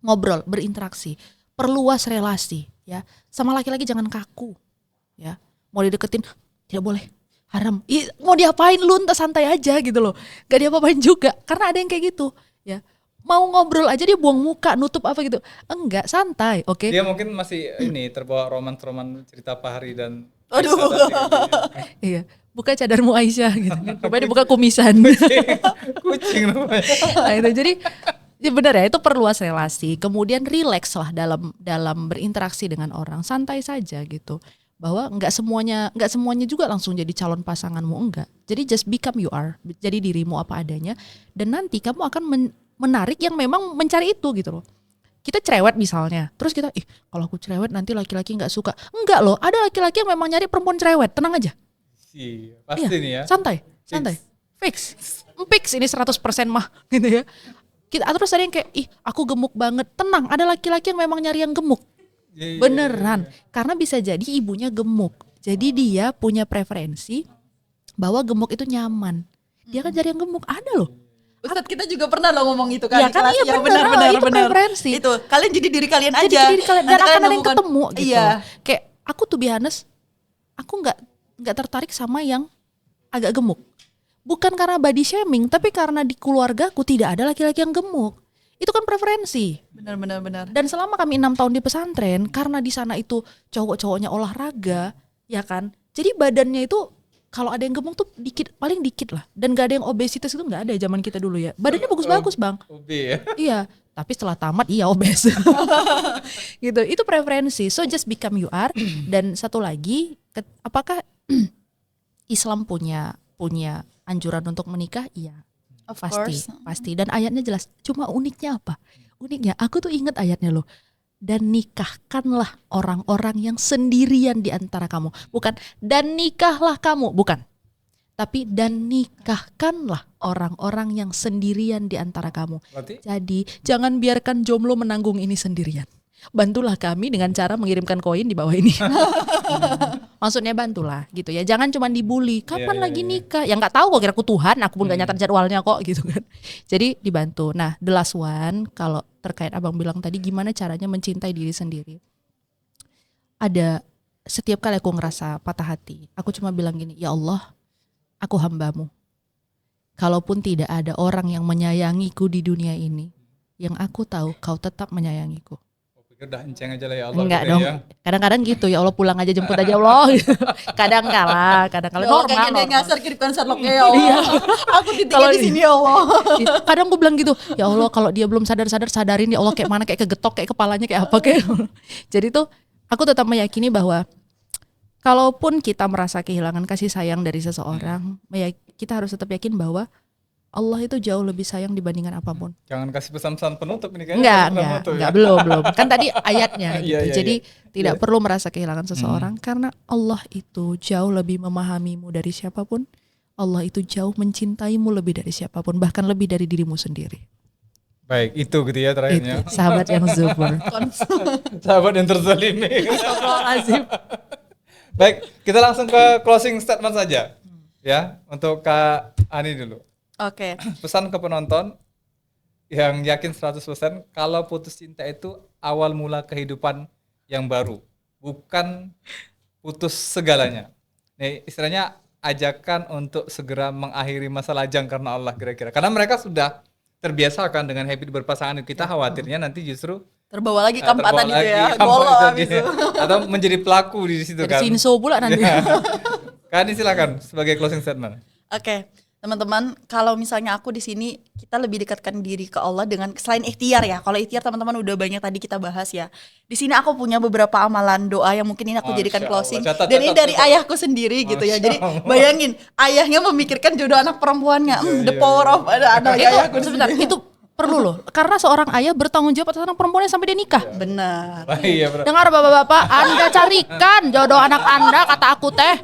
Ngobrol, berinteraksi, perluas relasi ya. Sama laki-laki jangan kaku ya. Mau dideketin tidak boleh, haram. Mau diapain lu entah santai aja gitu loh. Gak diapa-apain juga karena ada yang kayak gitu ya. Mau ngobrol aja dia buang muka, nutup apa gitu. Enggak, santai, oke. Dia mungkin masih ini terbawa roman cerita Fahri dan Aduh. Aisyah tadi gitu ya. Iya, buka cadarmu Aisyah gitu kan. Rupanya dibuka kumisan. Kucing namanya. Nah, itu jadi ya benar ya, itu perluas relasi. Kemudian relax lah dalam berinteraksi dengan orang, santai saja gitu. Bahwa nggak semuanya juga langsung jadi calon pasanganmu, enggak. Jadi just become you are, jadi dirimu apa adanya. Dan nanti kamu akan menarik yang memang mencari itu gitu loh. Kita cerewet misalnya, terus kita kalau aku cerewet nanti laki-laki nggak suka. Enggak loh, ada laki-laki yang memang nyari perempuan cerewet, tenang aja. Iya, pasti Iya, nih ya. santai. Fix ini 100% mah gitu ya. Kita terus ada yang kayak aku gemuk banget, tenang, ada laki-laki yang memang nyari yang gemuk. Iya. Beneran, karena bisa jadi ibunya gemuk. Jadi dia punya preferensi bahwa gemuk itu nyaman. Dia kan cari yang gemuk, ada loh. Ustadz kita juga pernah loh ngomong itu kan Ya di kan, kelas. iya Ya, benar, itu benar. preferensi. Itu kalian jadi diri kalian aja. Jadi diri kalian dan Nanti akan ada yang nemukan- ketemu gitu. Iya. Kayak aku tuh be honest, aku nggak tertarik sama yang agak gemuk. Bukan karena body shaming, tapi karena di keluargaku tidak ada laki-laki yang gemuk. Itu kan preferensi. Benar. Dan selama kami 6 tahun di pesantren, karena di sana itu cowok-cowoknya olahraga, ya kan. Jadi badannya itu kalau ada yang gemuk tuh paling dikit lah. Dan gak ada yang obesitas itu gak ada zaman kita dulu ya. Badannya bagus-bagus bang. Ubi ya. Iya, tapi setelah tamat iya obes. Gitu. Itu preferensi. So just become you are. Dan satu lagi, apakah Islam punya anjuran untuk menikah? Iya. Of Pasti, course. pasti. Dan ayatnya jelas. Cuma uniknya apa? uniknya aku tuh inget ayatnya loh. Dan nikahkanlah orang-orang yang sendirian di antara kamu. Bukan dan nikahlah kamu, bukan. Tapi dan nikahkanlah orang-orang yang sendirian di antara kamu. Berarti Jadi jangan biarkan jomblo menanggung ini sendirian. Bantulah kami dengan cara mengirimkan koin di bawah ini. Maksudnya bantulah gitu ya. Jangan cuma dibully. Kapan Iya, lagi iya. nikah? Ya nggak tahu kok, kira aku Tuhan. Aku pun nggak nyatat jadwalnya kok gitu kan. Jadi dibantu. Nah, the last one kalau terkait abang bilang tadi gimana caranya mencintai diri sendiri. Ada setiap kali aku ngerasa patah hati, aku cuma bilang gini, ya Allah, aku hambamu. Kalaupun tidak ada orang yang menyayangiku di dunia ini, yang aku tahu kau tetap menyayangiku. udah enceng aja lah ya Allah. Enggak gitu dong. ya. Kadang-kadang gitu ya Allah, pulang aja jemput aja Allah. Kadang kala Ya Allah, normal. kayaknya dia normal. ngasar kirim konser lo ya Allah. Aku titiknya Kalau di sini ya Allah. Kadang gue bilang gitu, ya Allah kalau dia belum sadar-sadar sadarin ya Allah, kayak mana, kayak kegetok, kayak kepalanya kayak apa kayak. Jadi tuh aku tetap meyakini bahwa kalaupun kita merasa kehilangan kasih sayang dari seseorang, kita harus tetap yakin bahwa Allah itu jauh lebih sayang dibandingkan apapun. Jangan kasih pesan-pesan penutup ini kayaknya. Enggak, belum. Kan tadi ayatnya gitu. Iya, iya, Jadi iya. tidak perlu merasa kehilangan seseorang karena Allah itu jauh lebih memahamimu dari siapapun. Allah itu jauh mencintaimu lebih dari siapapun, bahkan lebih dari dirimu sendiri. Baik, itu gitu ya terakhirnya. Itu sahabat yang zuhur. Sahabat yang terzalimi. Astagfirullahaladzim. Baik, kita langsung ke closing statement saja. Ya, untuk Kak Ani dulu. Oke. Pesan ke penonton yang yakin 100% kalau putus cinta itu awal mula kehidupan yang baru, bukan putus segalanya. Nih, istilahnya ajakan untuk segera mengakhiri masa lajang karena Allah kira-kira. Karena mereka sudah terbiasa kan dengan habit berpasangan, kita khawatirnya nanti justru Terbawa lagi kampatan terbawa itu lagi ya. kampung Golo itu abis dia. itu. Atau menjadi pelaku di situ Jadi kan. sinso pula nanti. Kan silakan sebagai closing statement. Oke, teman-teman, kalau misalnya aku di sini kita lebih dekatkan diri ke Allah dengan selain ikhtiar ya. Kalau ikhtiar teman-teman udah banyak tadi kita bahas ya. Di sini aku punya beberapa amalan doa yang mungkin ini aku Masya jadikan Allah. closing. Catat, Dan ini catat, dari catat. ayahku sendiri gitu ya. Masya Jadi Allah. bayangin, ayahnya memikirkan jodoh anak perempuannya. The iya, power of ada ayahku Sebentar, sendiri. itu perlu loh. Karena seorang ayah bertanggung jawab atas anak perempuannya sampai dia nikah. Benar. Ah, iya, bro. Dengar bapak-bapak, Anda carikan jodoh anak Anda, kata aku teh.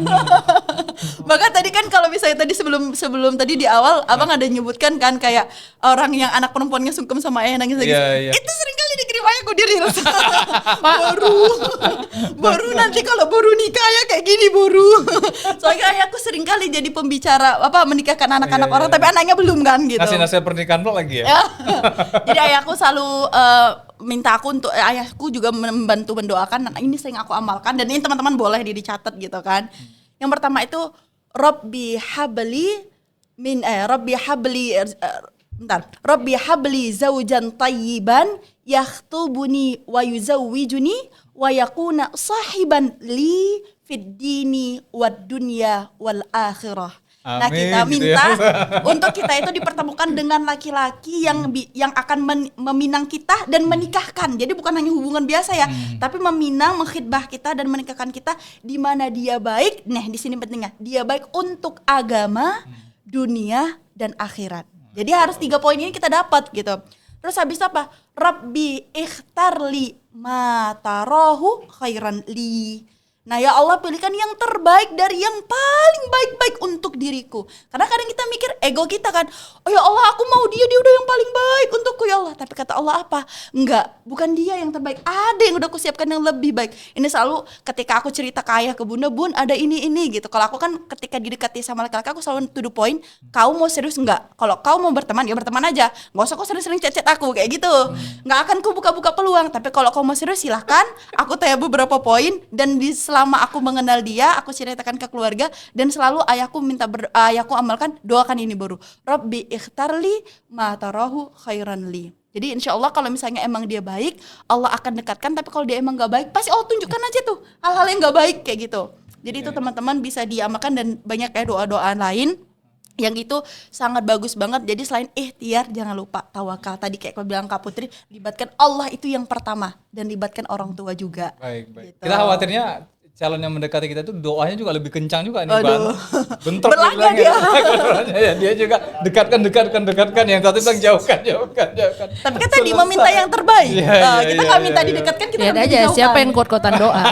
Maka tadi kan kalau misalnya tadi sebelum tadi di awal abang ada nyebutkan kan kayak orang yang anak perempuannya sungkem sama ayah nangis lagi. Iya, iya. Itu sering kali dikirim ayahku di reels. baru nanti kalau baru nikah ya kayak gini baru. Soalnya ayahku sering kali jadi pembicara menikahkan anak-anak Iya, orang iya. tapi anaknya belum kan gitu. Nasihat pernikahan blog lagi ya? Jadi ayahku selalu minta aku untuk ayahku juga membantu mendoakan. Nah, ini sering aku amalkan dan ini teman-teman boleh dicatat gitu kan. Yang pertama itu Rabbi habli zaujan tayyiban yakhtubuni wa yuzawwijuni wa yakuna sahiban li fid dini wad dunya wal akhirah. Nah, Amin, kita gitu minta ya. untuk kita itu dipertemukan dengan laki-laki yang akan meminang kita dan menikahkan. Jadi bukan hanya hubungan biasa ya, tapi meminang, mengkhidbah kita dan menikahkan kita di mana dia baik. Nah, di sini pentingnya, dia baik untuk agama, dunia dan akhirat. Jadi harus 3 poin ini kita dapat gitu. Terus habis itu apa? Rabbi ikhtarli ma tarahu khairan li. Nah ya Allah, pilihkan yang terbaik dari yang paling baik-baik untuk diriku. Karena kadang kita mikir ego kita kan, oh ya Allah aku mau dia udah yang paling baik untukku ya Allah. Tapi kata Allah apa? Enggak, bukan dia yang terbaik. Ada yang udah aku siapkan yang lebih baik. Ini selalu ketika aku cerita ke ayah, ke bunda, bun ada ini gitu. Kalau aku kan ketika didekati sama laki-laki aku selalu to the point, kau mau serius enggak? Kalau kau mau berteman ya berteman aja. Gak usah kau sering-sering chat-chat aku kayak gitu. Nggak akan ku buka-buka peluang. Tapi kalau kau mau serius silahkan. Aku tanya beberapa poin dan selama aku mengenal dia, aku ceritakan ke keluarga dan selalu ayahku ayahku amalkan, doakan ini baru. Rabbi ikhtarli ma tarahu khairan li. Jadi insya Allah kalau misalnya emang dia baik, Allah akan dekatkan. Tapi kalau dia emang gak baik, pasti Allah tunjukkan aja tuh hal-hal yang gak baik kayak gitu. Jadi itu teman-teman bisa diamalkan dan banyak kayak doa-doa lain yang itu sangat bagus banget. Jadi selain ikhtiar jangan lupa tawakal. Tadi kayak kau bilang Kak Putri, libatkan Allah itu yang pertama dan libatkan orang tua juga. Baik. Gitu. Kita khawatirnya calon yang mendekati kita itu doanya juga lebih kencang juga nih Aduh. Ban. Bentrok Berlaga dia. Ya, dia juga dekatkan, yang satu bilang jauhkan. Tapi kan tadi meminta yang terbaik. Iya, Kita iya, nggak minta iya. didekatkan, kita Lihat minta aja dijauhkan. siapa yang kuat-kuatan doa.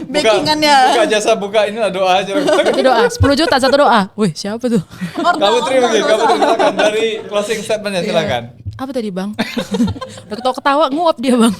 Backingannya. Buka jasa buka inilah doa aja. Itu doa 10 juta satu doa. Wih, siapa tuh? Kamu terima silakan dari closing statementnya silakan. Apa tadi, Bang? Udah ketawa-ketawa nguap dia, Bang.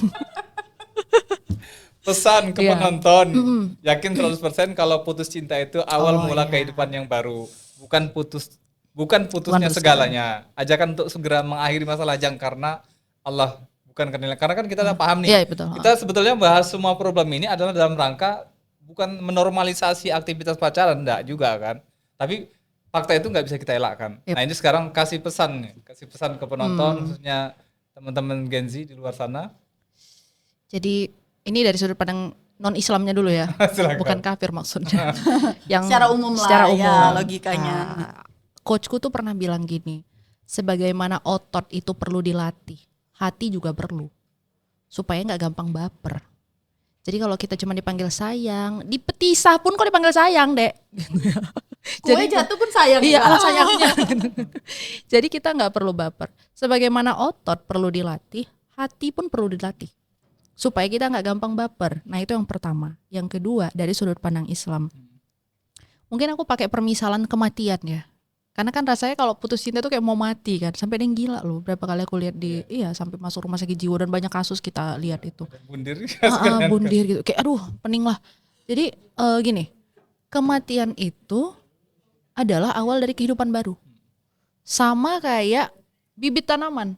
Pesan ke Iya. penonton, yakin 100% kalau putus cinta itu awal Oh, mula iya. kehidupan yang baru, bukan putusnya Bukan putus segalanya. Ajakan untuk segera mengakhiri masa lajang karena Allah, bukan karena kan kita udah paham nih. Iya, betul. Kita sebetulnya bahas semua problem ini adalah dalam rangka bukan menormalisasi aktivitas pacaran, enggak juga kan. Tapi fakta itu nggak bisa kita elakkan. Yep. Nah ini sekarang kasih pesan ke penonton, khususnya teman-teman Gen Z di luar sana. Jadi ini dari sudut pandang non-Islamnya dulu ya. Silakan. Bukan kafir maksudnya. Yang Secara umum lah secara ya, umum. logikanya. Coachku tuh pernah bilang gini, sebagaimana otot itu perlu dilatih, hati juga perlu. Supaya nggak gampang baper. Jadi kalau kita cuma dipanggil sayang, di petisah pun kok dipanggil sayang, Dek. Kue jatuh pun sayang. Iya, ya. ala sayangnya. Jadi kita nggak perlu baper. Sebagaimana otot perlu dilatih, hati pun perlu dilatih. Supaya kita nggak gampang baper. Nah itu yang pertama. Yang kedua dari sudut pandang Islam. Mungkin aku pakai permisalan kematian ya. Karena kan rasanya kalau putus cinta tuh kayak mau mati kan. Sampai ada yang gila loh. Berapa kali aku lihat di, iya sampai masuk rumah sakit jiwa dan banyak kasus kita lihat itu. Bundir. Bundir gitu. Kayak aduh pening lah. Jadi gini, kematian itu adalah awal dari kehidupan baru. Sama kayak bibit tanaman.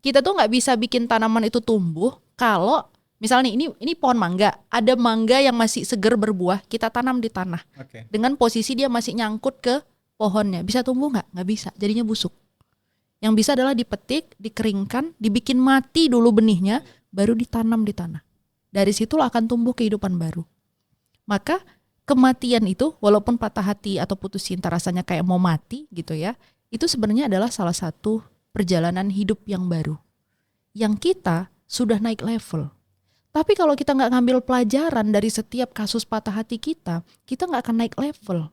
Kita tuh nggak bisa bikin tanaman itu tumbuh kalau misalnya ini pohon mangga, ada mangga yang masih seger berbuah, kita tanam di tanah. Oke. Dengan posisi dia masih nyangkut ke pohonnya, bisa tumbuh nggak? Nggak bisa, jadinya busuk. Yang bisa adalah dipetik, dikeringkan, dibikin mati dulu benihnya, baru ditanam di tanah. Dari situlah akan tumbuh kehidupan baru. Maka kematian itu, walaupun patah hati atau putus cinta rasanya kayak mau mati gitu ya, itu sebenarnya adalah salah satu perjalanan hidup yang baru. Yang kita sudah naik level. Tapi kalau kita nggak ngambil pelajaran dari setiap kasus patah hati kita nggak akan naik level.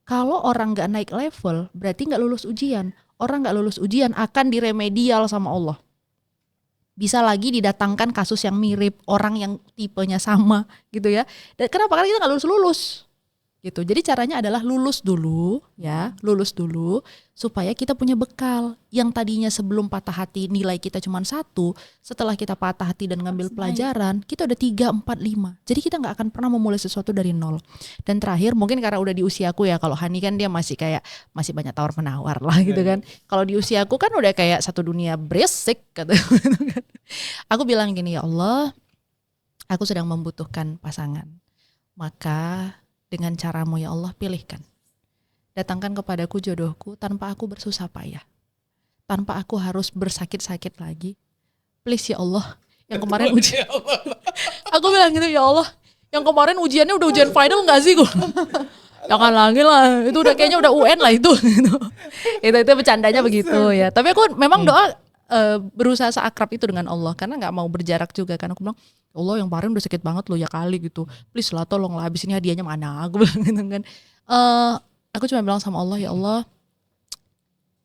Kalau orang nggak naik level, berarti nggak lulus ujian. Orang nggak lulus ujian akan diremedial sama Allah. Bisa lagi didatangkan kasus yang mirip, orang yang tipenya sama gitu ya. Dan kenapa? Karena kita nggak lulus-lulus. Gitu. Jadi caranya adalah lulus dulu supaya kita punya bekal. Yang tadinya sebelum patah hati nilai kita cuma 1, setelah kita patah hati dan ngambil pelajaran, kita udah 3, 4, 5. Jadi kita nggak akan pernah memulai sesuatu dari nol. Dan terakhir mungkin karena udah di usiaku ya, kalau Hani kan dia masih banyak tawar menawar lah gitu kan. Kalau di usiaku kan udah kayak satu dunia berisik kata. Aku bilang gini, ya Allah, aku sedang membutuhkan pasangan. Maka dengan caramu ya Allah pilihkan. Datangkan kepadaku jodohku tanpa aku bersusah payah. Tanpa aku harus bersakit-sakit lagi. Please ya Allah. Yang kemarin ujian. Aku bilang gitu, ya Allah. Yang kemarin ujiannya udah ujian final gak sih gue? Jangan lagi lah. Itu udah kayaknya udah UN lah itu. Itu bercandanya begitu ya. Tapi aku memang doa berusaha seakrab itu dengan Allah. Karena gak mau berjarak juga. Karena aku bilang, Allah yang kemarin udah sakit banget loh ya kali gitu. Please lah tolong lah, habis ini hadiahnya mana? Aku bilang gitu kan. Aku cuma bilang sama Allah, ya Allah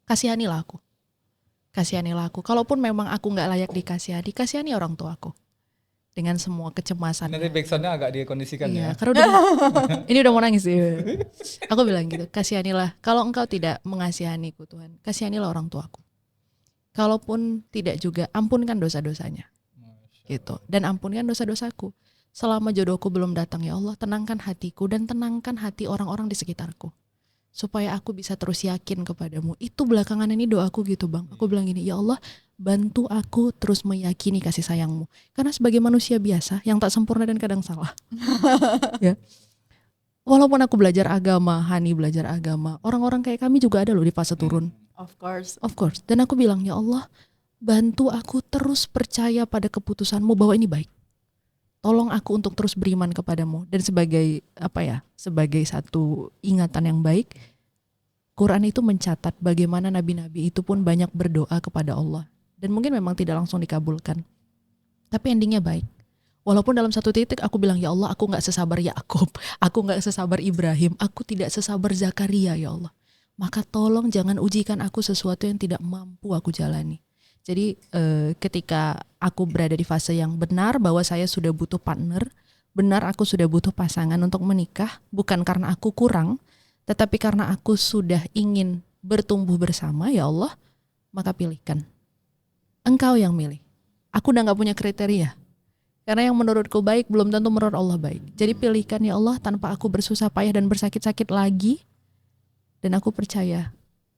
kasihanilah aku. Kasihanilah aku. Kalaupun memang aku gak layak dikasihani, kasihani orang tua aku. Dengan semua kecemasan. Nanti backsoundnya agak dikondisikan Iya, ya. karena udah, ini udah mau nangis sih. Aku bilang gitu, kasihanilah. Kalau engkau tidak mengasihaniku Tuhan, kasihanilah orang tuaku. Kalaupun tidak juga, ampunkan dosa-dosanya. Gitu. Dan ampunkan dosa-dosaku. Selama jodohku belum datang ya Allah, tenangkan hatiku dan tenangkan hati orang-orang di sekitarku. Supaya aku bisa terus yakin kepadamu. Itu belakangan ini doaku gitu Bang. Aku bilang gini, ya Allah bantu aku terus meyakini kasih sayangmu. Karena sebagai manusia biasa yang tak sempurna dan kadang salah. Ya. Walaupun aku belajar agama, Hani belajar agama, orang-orang kayak kami juga ada loh di fase turun. Of course. Of course. Dan aku bilang, ya Allah bantu aku terus percaya pada keputusanmu bahwa ini baik. Tolong aku untuk terus beriman kepadamu. Dan sebagai sebagai satu ingatan yang baik, Quran itu mencatat bagaimana nabi-nabi itu pun banyak berdoa kepada Allah. Dan mungkin memang tidak langsung dikabulkan. Tapi endingnya baik. Walaupun dalam satu titik aku bilang, ya Allah, aku nggak sesabar Yakub, aku nggak sesabar Ibrahim, aku tidak sesabar Zakaria ya Allah. Maka tolong jangan ujikan aku sesuatu yang tidak mampu aku jalani. Jadi ketika aku berada di fase yang benar bahwa saya sudah butuh partner, benar aku sudah butuh pasangan untuk menikah, bukan karena aku kurang, tetapi karena aku sudah ingin bertumbuh bersama, ya Allah, maka pilihkan. Engkau yang milih. Aku udah gak punya kriteria. Karena yang menurutku baik belum tentu menurut Allah baik. Jadi pilihkan ya Allah tanpa aku bersusah payah dan bersakit-sakit lagi. Dan aku percaya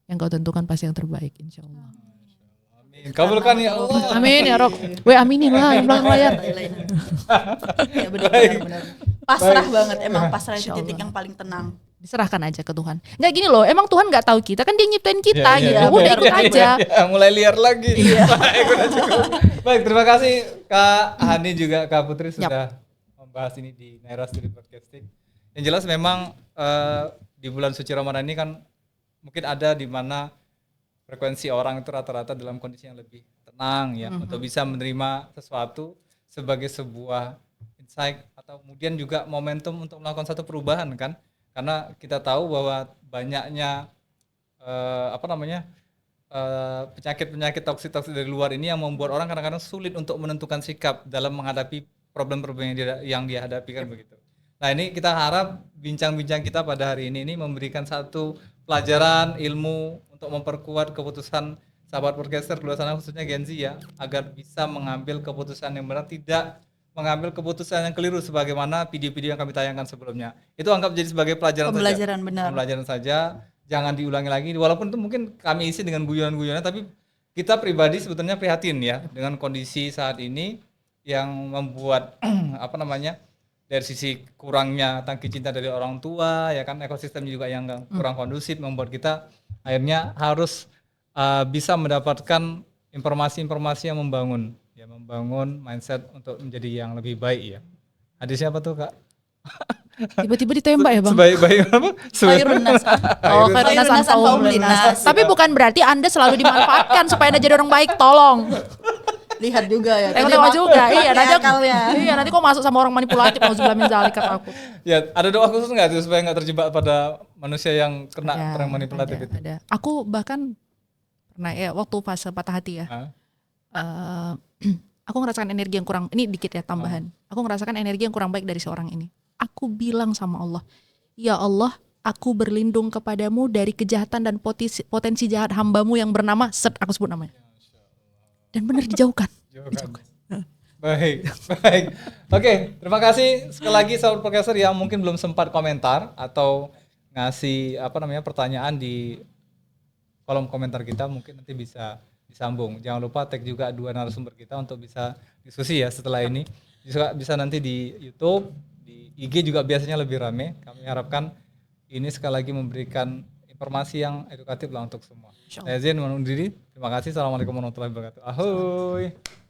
yang kau tentukan pasti yang terbaik, insya Allah. Amin. Kabulkan ya Allah. Amin ya Rob. Aminin lah yang belakang layar. Ya benar. Pasrah banget, emang pasrah itu Insya titik Allah. yang paling tenang. Diserahkan aja ke Tuhan. Nggak gini loh, emang Tuhan nggak tahu kita, kan dia nyiptain kita Ya, gitu. ya, Udah ya, ikut ya, aja. ya, mulai liar lagi. Baik, udah cukup. Baik, terima kasih Kak Hani juga Kak Putri sudah membahas ini di Naira Studio Broadcasting. Yang jelas memang di bulan suci Ramadan ini kan mungkin ada di mana frekuensi orang itu rata-rata dalam kondisi yang lebih tenang ya, untuk bisa menerima sesuatu sebagai sebuah insight atau kemudian juga momentum untuk melakukan satu perubahan kan. Karena kita tahu bahwa banyaknya penyakit-penyakit toksik dari luar ini yang membuat orang kadang-kadang sulit untuk menentukan sikap dalam menghadapi problem-problem yang dia hadapi kan begitu. Nah ini kita harap bincang-bincang kita pada hari ini memberikan satu pelajaran ilmu untuk memperkuat keputusan sahabat podcaster di luar sana khususnya Gen Z ya, agar bisa mengambil keputusan yang benar, tidak mengambil keputusan yang keliru sebagaimana video-video yang kami tayangkan sebelumnya. Itu anggap jadi sebagai pelajaran Pembelajaran saja. benar. Pembelajaran saja, jangan diulangi lagi. Walaupun itu mungkin kami isi dengan guyonan-guyonan, tapi kita pribadi sebetulnya prihatin ya dengan kondisi saat ini yang membuat dari sisi kurangnya tangki cinta dari orang tua ya kan, ekosistem juga yang kurang kondusif membuat kita akhirnya harus bisa mendapatkan informasi-informasi yang membangun mindset untuk menjadi yang lebih baik ya. Hadisnya apa tuh Kak? Tiba-tiba ditembak ya Bang? Sebaik-baik apa? Khairun nas. Oh, khairun nas anfa'uhum linnas. Tapi bukan berarti Anda selalu dimanfaatkan supaya Anda jadi orang baik, tolong. Lihat juga ya. Tengok-tengok juga. Iya, nanti akalnya. iya, nanti kok masuk sama orang manipulatif, nauzubillah min dzalik, kata aku. Ya, ada doa khusus nggak tuh supaya nggak terjebak pada manusia yang kena orang manipulatif itu? Ada. Aku bahkan pernah ya waktu fase patah hati ya. Aku ngerasakan energi yang kurang, ini dikit ya tambahan. Aku ngerasakan energi yang kurang baik dari seorang ini. Aku bilang sama Allah, ya Allah, aku berlindung kepadamu dari kejahatan dan potensi jahat hambamu yang bernama aku sebut namanya. Dan benar dijauhkan. Baik. Oke, terima kasih sekali lagi sahabat podcaster yang mungkin belum sempat komentar atau ngasih pertanyaan di kolom komentar kita, mungkin nanti bisa disambung. Jangan lupa tag juga 2 narasumber kita untuk bisa diskusi ya setelah ini. Bisa nanti di YouTube, di IG juga biasanya lebih rame. Kami harapkan ini sekali lagi memberikan informasi yang edukatif lah untuk semua. Saya izin undur diri. Terima kasih. Assalamualaikum warahmatullahi wabarakatuh. Ahoy.